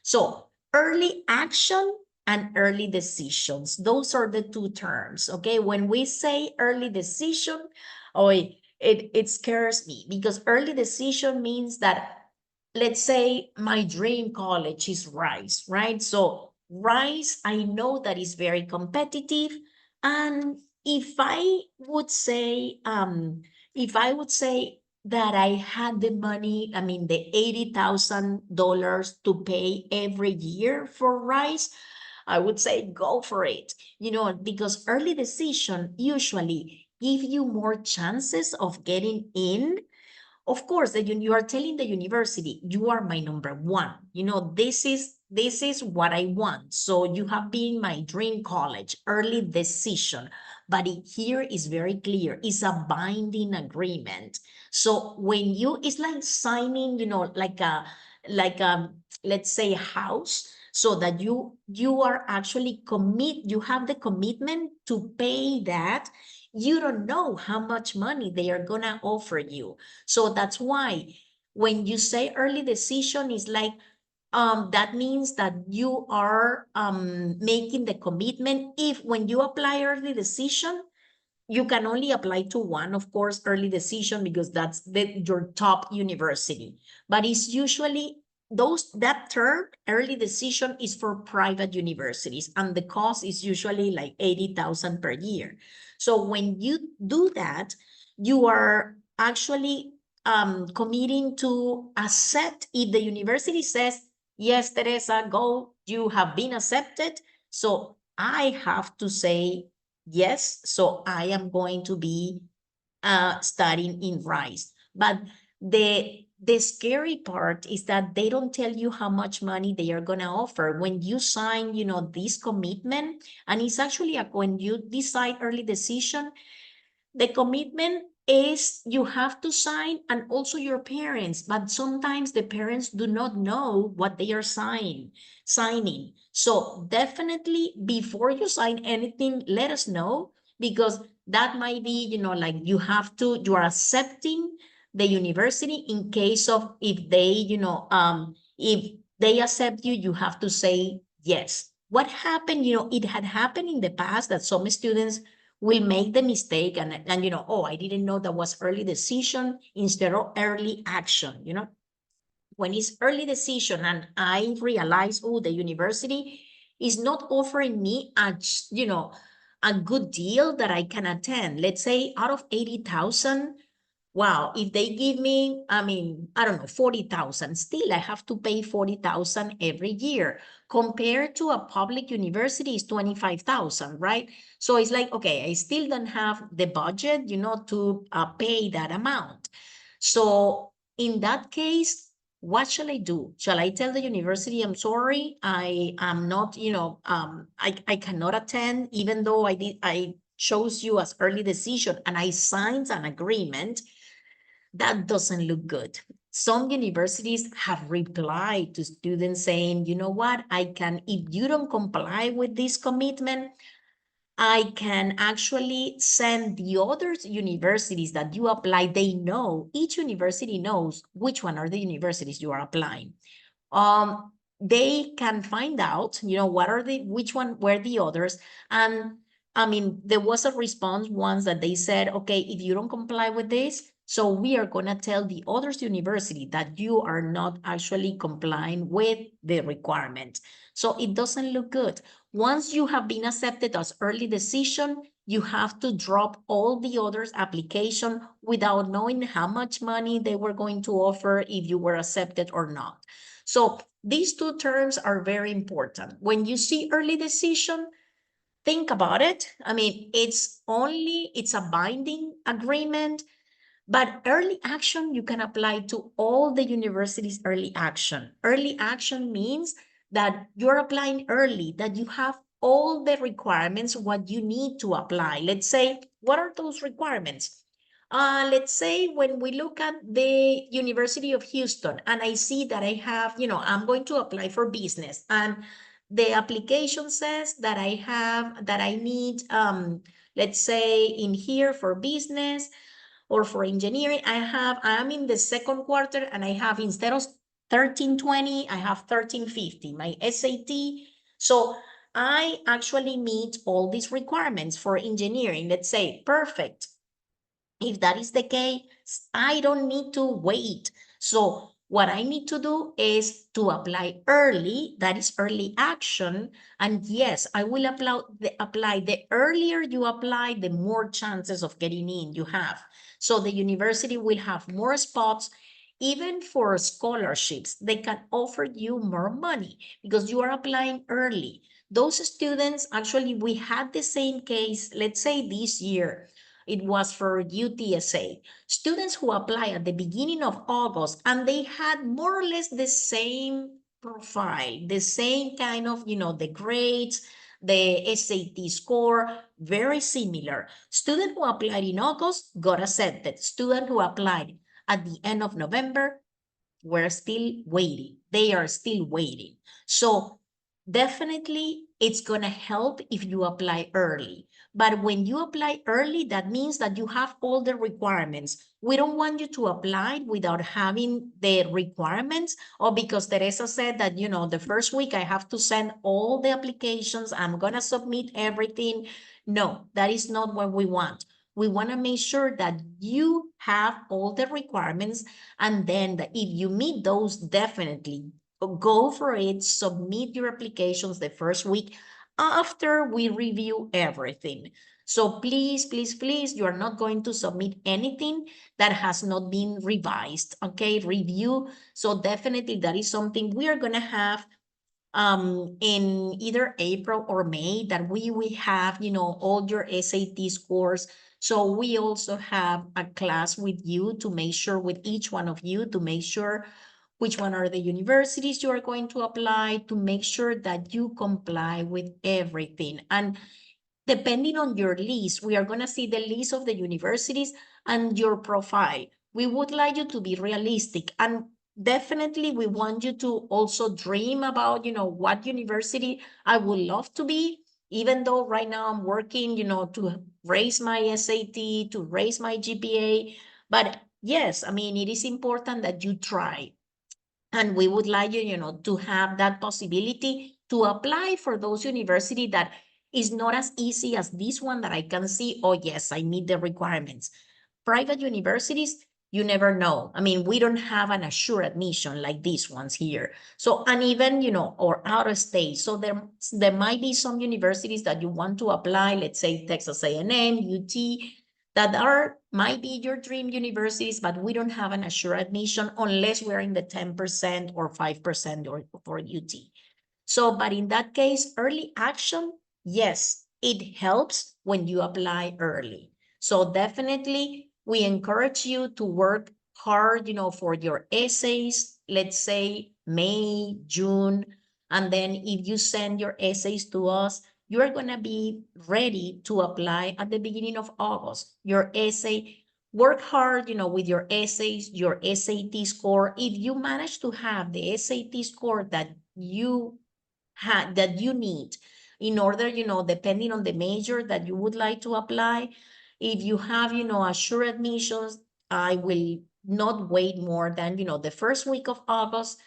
So early action and early decisions, those are the two terms, okay? When we say early decision, it scares me, because early decision means that, let's say my dream college is Rice, right? So Rice, I know that is very competitive, and if I would say, that I had the money, I mean, the $80,000 to pay every year for Rice, I would say go for it, because early decision usually give you more chances of getting in. Of course, that you are telling the university, you are my number one. This is what I want. So you have been my dream college, early decision. But here is very clear. It's a binding agreement. So when it's like signing, let's say a house, so that you are actually you have the commitment to pay that. You don't know how much money they are gonna offer you. So that's why when you say early decision, is like, that means that you are making the commitment. If when you apply early decision, you can only apply to one, of course, early decision, because that's your top university. But it's usually that term, early decision, is for private universities, and the cost is usually like 80,000 per year. So when you do that, you are actually committing to accept. If the university says, yes, Teresa, go, you have been accepted, so I have to say yes, so I am going to be studying in Rice. But the scary part is that they don't tell you how much money they are going to offer when you sign, this commitment. And it's actually when you decide early decision, the commitment is you have to sign, and also your parents, but sometimes the parents do not know what they are signing. So definitely, before you sign anything, let us know, because that might be, like you are accepting the university in case of, if they, if they accept you, you have to say yes. What happened, it had happened in the past that some students will make the mistake and I didn't know that was early decision instead of early action. When it's early decision and I realize, the university is not offering me a good deal that I can attend. Let's say out of 80,000, wow, if they give me, I don't know, 40,000, still I have to pay 40,000 every year. Compared to a public university is 25,000, right? So it's like, okay, I still don't have the budget, to pay that amount. So in that case, what shall I do? Shall I tell the university, I'm sorry, I am not, I cannot attend, even though I chose you as early decision and I signed an agreement? That doesn't look good. some universities have replied to students saying, you know what, if you don't comply with this commitment, I can actually send the other universities that you apply. They know, each university knows which one are the universities you are applying. They can find out, which one were the others. And I mean, there was a response once that they said, okay, if you don't comply with this, so we are going to tell the others university that you are not actually complying with the requirement. So it doesn't look good. Once you have been accepted as early decision, you have to drop all the others application without knowing how much money they were going to offer if you were accepted or not. So these two terms are very important. When you see early decision, think about it. I mean, it's a binding agreement, but early action, you can apply to all the universities' early action. Early action means that you're applying early, that you have all the requirements, what you need to apply. Let's say, what are those requirements? Let's say when we look at the University of Houston and I see that I have, I'm going to apply for business and the application says that I need, let's say in here for business or for engineering, I'm in the second quarter and I have, instead of 1320, I have 1350, my SAT. So I actually meet all these requirements for engineering. Let's say, perfect. If that is the case, I don't need to wait. So what I need to do is to apply early, that is early action. And yes, I will apply. The earlier you apply, the more chances of getting in you have. So the university will have more spots. Even for scholarships, they can offer you more money because you are applying early. Those students, actually, we had the same case, let's say this year. It was for UTSA. Students who apply at the beginning of August, and they had more or less the same profile, the same kind of, the grades, the SAT score, very similar. Student who applied in August got accepted. Student who applied at the end of November were still waiting. They are still waiting. So definitely it's going to help if you apply early. But when you apply early, that means that you have all the requirements. We don't want you to apply without having the requirements, or because Teresa said that, the first week I have to send all the applications, I'm going to submit everything. No, that is not what we want. We want to make sure that you have all the requirements, and then if you meet those, definitely go for it, submit your applications the first week after we review everything. So please, please, please, you are not going to submit anything that has not been revised, okay? Review. So definitely that is something we are going to have in either April or May, that we have, all your SAT scores. So we also have a class with you to make sure, with each one of you, to make sure which one are the universities you are going to apply, to make sure that you comply with everything. And depending on your list, we are going to see the list of the universities and your profile. We would like you to be realistic, and definitely we want you to also dream about, what university I would love to be, even though right now I'm working, to raise my SAT, to raise my GPA. But yes, I mean, it is important that you try. And we would like you, to have that possibility to apply for those universities that is not as easy as this one that I can see, oh yes, I meet the requirements. Private universities, you never know. I mean, we don't have an assured admission like these ones here. So, and even, or out of state. So there might be some universities that you want to apply, let's say Texas A&M, UT, that might be your dream universities, but we don't have an assured admission unless we're in the 10% or 5% or for UT. So, but in that case, early action, yes, it helps when you apply early. So definitely we encourage you to work hard, for your essays, let's say May, June, and then if you send your essays to us, you're going to be ready to apply at the beginning of August. Your essay work hard, with your essays, your SAT score. If you manage to have the SAT score that you need in order, depending on the major that you would like to apply, if you have, assured admissions, I will not wait more than, the first week of August.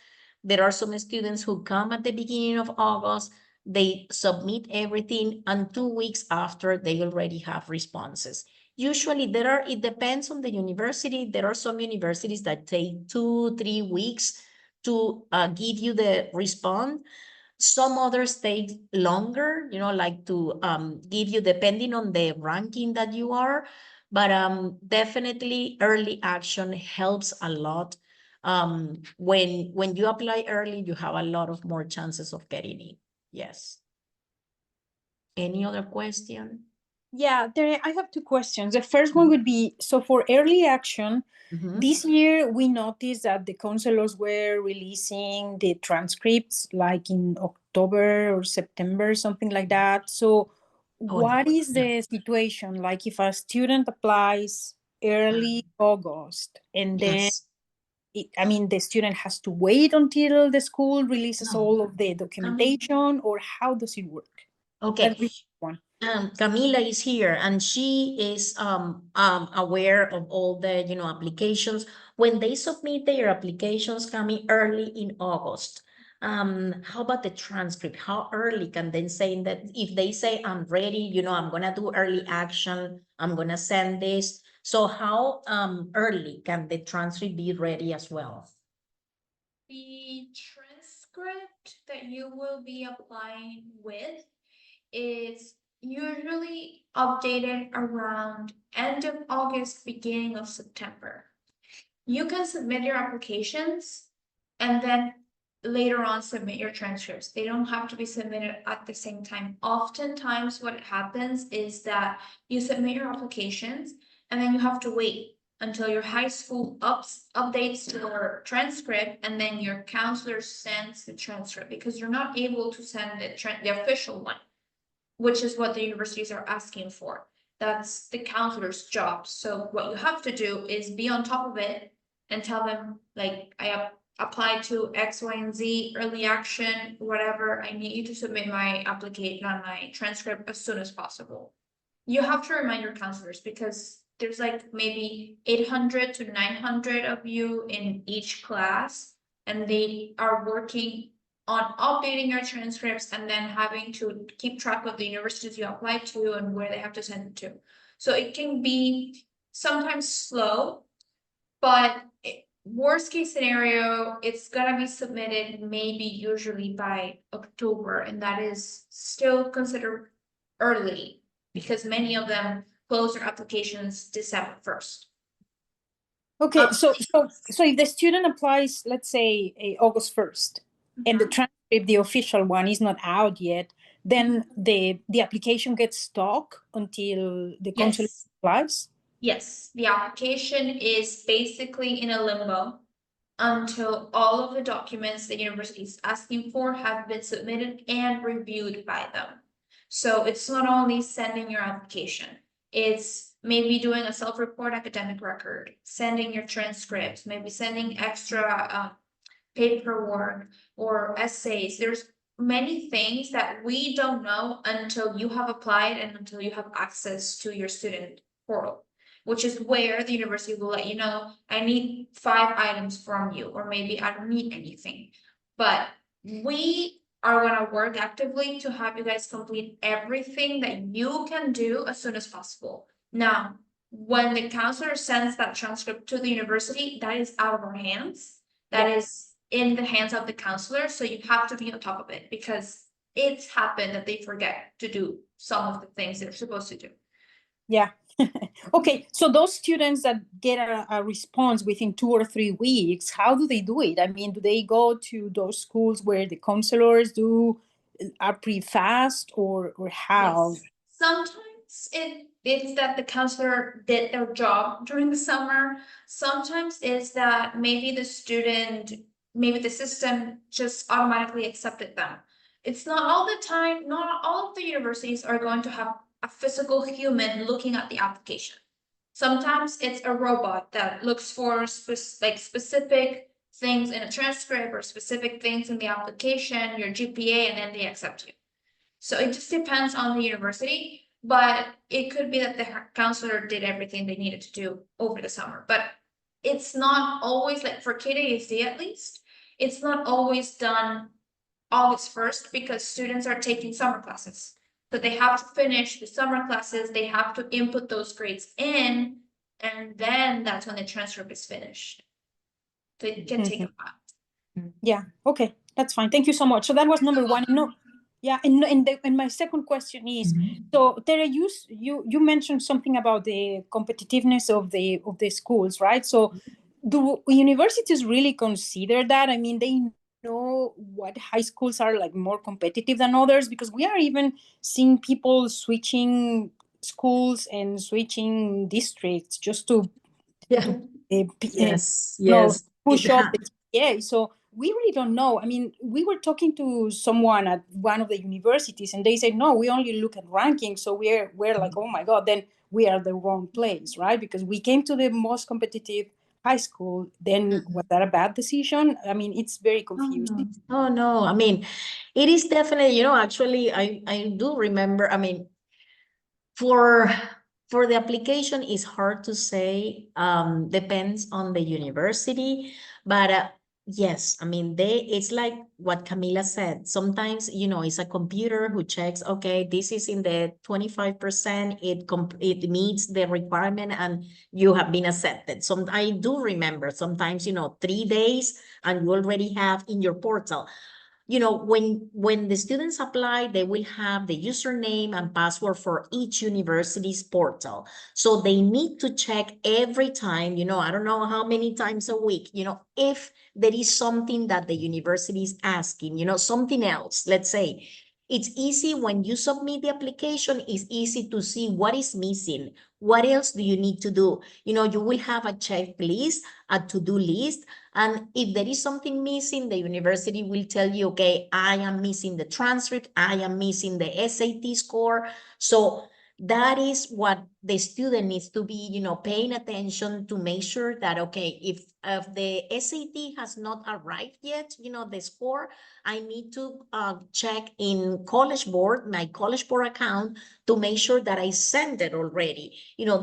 There are some students who come at the beginning of August, they submit everything, and 2 weeks after, they already have responses. Usually it depends on the university. There are some universities that take 2-3 weeks to give you the response. Some others take longer, like to give you, depending on the ranking that you are. But definitely early action helps a lot. When you apply early, you have a lot of more chances of getting in. Yes. Any other question? Yeah, I have two questions. The first one would be, so for early action, Mhm. this year we noticed that the counselors were releasing the transcripts like in October or September, something like that. So Oh, no. what is the situation? Like if a student applies early August and then Yes. the student has to wait until the school releases No. all of the documentation, or how does it work? Okay. That's the one. Camila is here, and she is aware of all the applications. When they submit their applications coming early in August, how about the transcript? How early can they say that? If they say, I'm ready, I'm gonna do early action, I'm gonna send this. So how early can the transcript be ready as well? The transcript that you will be applying with is usually updated around end of August, beginning of September. You can submit your applications and then later on submit your transcripts. They don't have to be submitted at the same time. Oftentimes what happens is that you submit your applications and then you have to wait until your high school updates your transcript, and then your counselor sends the transcript, because you're not able to send the official one, which is what the universities are asking for. That's the counselor's job. So what you have to do is be on top of it and tell them, like, I applied to X, Y, and Z, early action, whatever. I need you to submit my application on my transcript as soon as possible. You have to remind your counselors, because there's like maybe 800 to 900 of you in each class, and they are working on updating your transcripts and then having to keep track of the universities you applied to and where they have to send it to. So it can be sometimes slow, but worst case scenario, it's gonna be submitted maybe usually by October, and that is still considered early because many of them close their applications December 1st. Okay, so if the student applies, let's say August 1st, and the transcript, the official one, is not out yet, then the application gets stuck until the counselor Yes. applies? Yes, the application is basically in a limbo until all of the documents the university is asking for have been submitted and reviewed by them. So it's not only sending your application, it's maybe doing a self-report academic record, sending your transcripts, maybe sending extra paperwork or essays. There's many things that we don't know until you have applied and until you have access to your student portal, which is where the university will let you know, I need 5 items from you, or maybe I don't need anything. But we are gonna work actively to have you guys complete everything that you can do as soon as possible. Now, when the counselor sends that transcript to the university, that is out of our hands. That is in the hands of the counselor, so you have to be on top of it, because it's happened that they forget to do some of the things they're supposed to do. Yeah. Okay, so those students that get a response within 2 or 3 weeks, how do they do it? I mean, do they go to those schools where the counselors are pretty fast, or how? Yes. Sometimes it's that the counselor did their job during the summer. Sometimes it's that maybe the system just automatically accepted them. It's not all the time, not all of the universities are going to have a physical human looking at the application. Sometimes it's a robot that looks for specific things in a transcript or specific things in the application, your GPA, and then they accept you. So it just depends on the university, but it could be that the counselor did everything they needed to do over the summer. But it's not always, like for KDAC at least, it's not always done August 1st because students are taking summer classes. So they have to finish the summer classes, they have to input those grades in, and then that's when the transcript is finished. So it can take a while. Yeah, okay, that's fine. Thank you so much. So that was number one. No, yeah, and my second question is, so Tere, you mentioned something about the competitiveness of the schools, right? So do universities really consider that? I mean, they know what high schools are like more competitive than others, because we are even seeing people switching schools and switching districts just to Yes, know, yes. push It up ha- the GPA. So we really don't know. I mean, we were talking to someone at one of the universities, and they said, no, we only look at rankings. So we're like, oh my God, then we are the wrong place, right? Because we came to the most competitive high school. Then was that a bad decision? I mean, it's very confusing. Oh, no. I mean, it is definitely, actually, I do remember, I mean, for the application is hard to say, depends on the university, but yes, I mean, it's like what Camila said. Sometimes, it's a computer who checks, okay, this is in the 25%, it meets the requirement and you have been accepted. I do remember sometimes, 3 days and you already have in your portal. When the students apply, they will have the username and password for each university's portal. So they need to check every time, I don't know how many times a week, if there is something that the university is asking, something else. Let's say it's easy when you submit the application, it's easy to see what is missing. What else do you need to do? You will have a checklist, a to-do list. And if there is something missing, the university will tell you, okay, I am missing the transcript, I am missing the SAT score. So that is what the student needs to be, paying attention to make sure that, okay, if the SAT has not arrived yet, the score, I need to check in College Board, my College Board account, to make sure that I sent it already.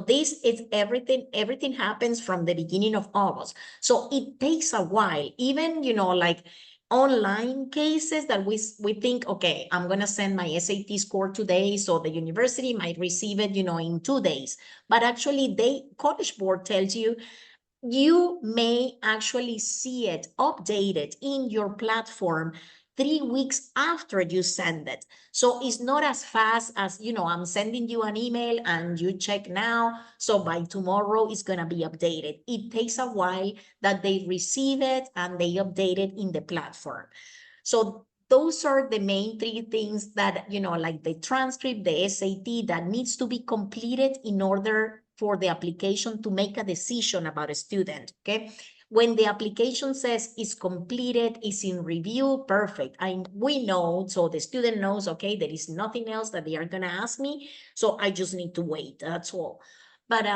This is everything happens from the beginning of August. So it takes a while, even, like online cases that we think, okay, I'm going to send my SAT score today, so the university might receive it, in 2 days. But actually, College Board tells you, you may actually see it updated in your platform 3 weeks after you send it. So it's not as fast as, I'm sending you an email and you check now. So by tomorrow it's going to be updated. It takes a while that they receive it and they update it in the platform. So those are the main 3 things that, like the transcript, the SAT, that needs to be completed in order for the application to make a decision about a student, okay? When the application says it's completed, it's in review, perfect. We know, so the student knows, okay, there is nothing else that they are gonna ask me, so I just need to wait, that's all. But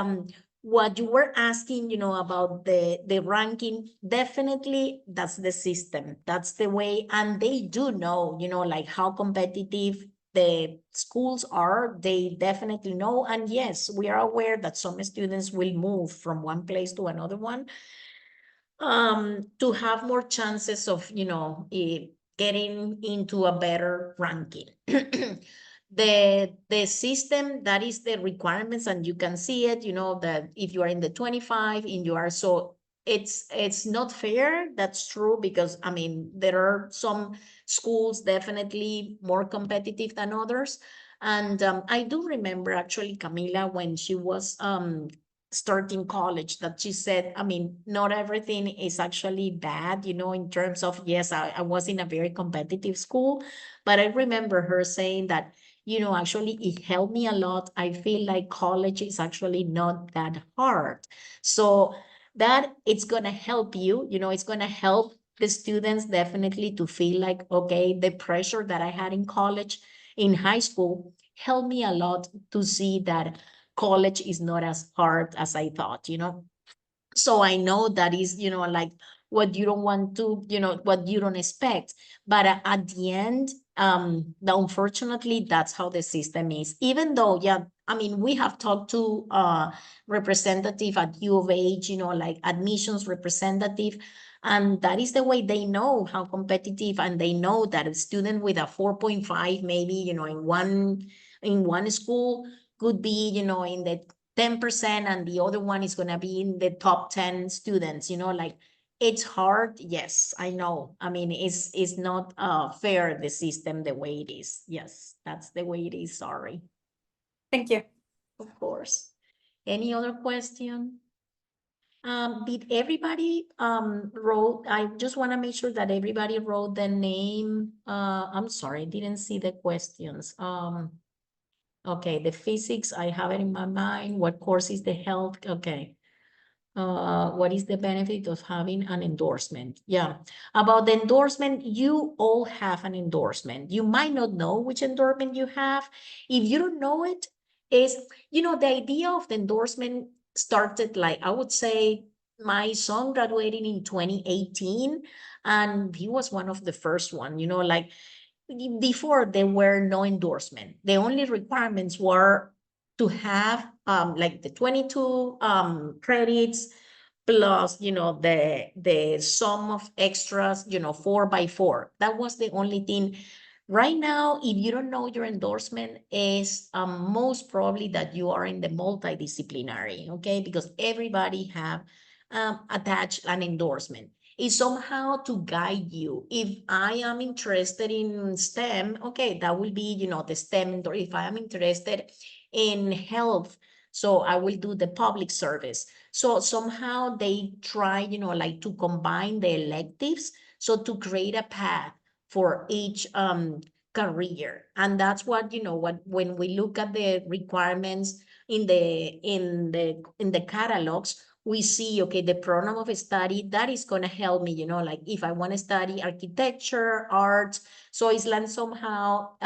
what you were asking, about the ranking, definitely that's the system, that's the way, and they do know, like how competitive the schools are, they definitely know. And yes, we are aware that some students will move from one place to another one, to have more chances of, getting into a better ranking. The system, that is the requirements, and you can see it, that if you are in the 25 and you are, so it's not fair. That's true, because I mean, there are some schools definitely more competitive than others. And I do remember actually Camila, when she was starting college, that she said, I mean, not everything is actually bad, in terms of, yes, I was in a very competitive school, but I remember her saying that, actually it helped me a lot. I feel like college is actually not that hard. So that it's going to help you, it's going to help the students definitely to feel like, okay, the pressure that I had in college, in high school, helped me a lot to see that college is not as hard as I thought, you know. So I know that is, you know, like what you don't want to, you know, what you don't expect. But at the end, unfortunately, that's how the system is. Even though, yeah, I mean, we have talked to representative at U of H, you know, like admissions representative, and that is the way they know how competitive, and they know that a student with a 4.5, maybe, you know, in one school could be, you know, in the 10%, and the other one is going to be in the top 10 students, you know, like it's hard. Yes, I know. I mean, it's not fair, the system, the way it is. Yes, that's the way it is. Sorry. Thank you. Of course. Any other question? Did everybody wrote? I just want to make sure that everybody wrote the name. I'm sorry, I didn't see the questions. Okay, the physics, I have it in my mind. What course is the health? Okay. What is the benefit of having an endorsement? Yeah, about the endorsement, you all have an endorsement. You might not know which endorsement you have. If you don't know it, is, you know, the idea of the endorsement started, like, I would say my son graduated in 2018, and he was one of the first one, you know, like before there were no endorsement. The only requirements were to have like the 22 credits plus, you know, the sum of extras, you know, 4x4. That was the only thing. Right now, if you don't know your endorsement, is most probably that you are in the multidisciplinary, okay? Because everybody have attached an endorsement. Is somehow to guide you. If I am interested in STEM, okay, that will be, you know, the STEM. Or if I am interested in health, so I will do the public service. So somehow they try, you know, like to combine the electives, so to create a path for each career. And that's what, you know, what when we look at the requirements in the catalogs, we see, okay, the program of study that is going to help me, you know, like if I want to study architecture, art. So it's like somehow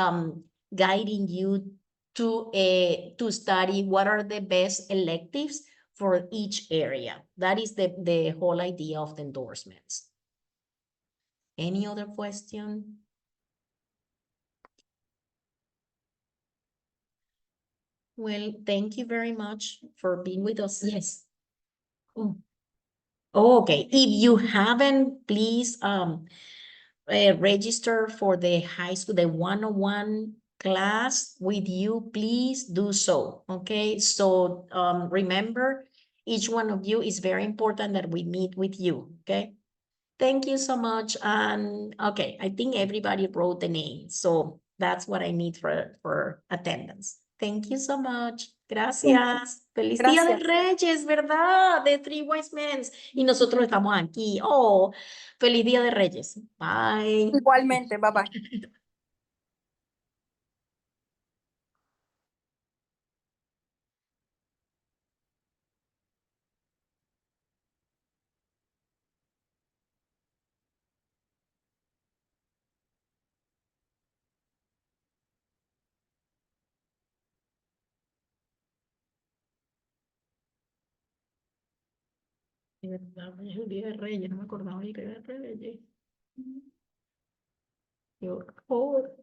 guiding you to study what are the best electives for each area. That is the whole idea of the endorsements. Any other question? Well, thank you very much for being with us. Yes. Oh. Okay, if you haven't, please register for the high school, the 101 class with you, please do so. Okay, so remember, each one of you is very important that we meet with you. Okay, thank you so much. And okay, I think everybody wrote the name, so that's what I need for attendance. Thank you so much. Gracias. Feliz Día de Gracias. Reyes, ¿verdad? De Three Wise Men. Y nosotros estamos aquí. Oh, feliz Día de Reyes. Bye. Igualmente, bye bye. De verdad, es el Día de Reyes, no me acordaba de que era Reyes. Qué horror.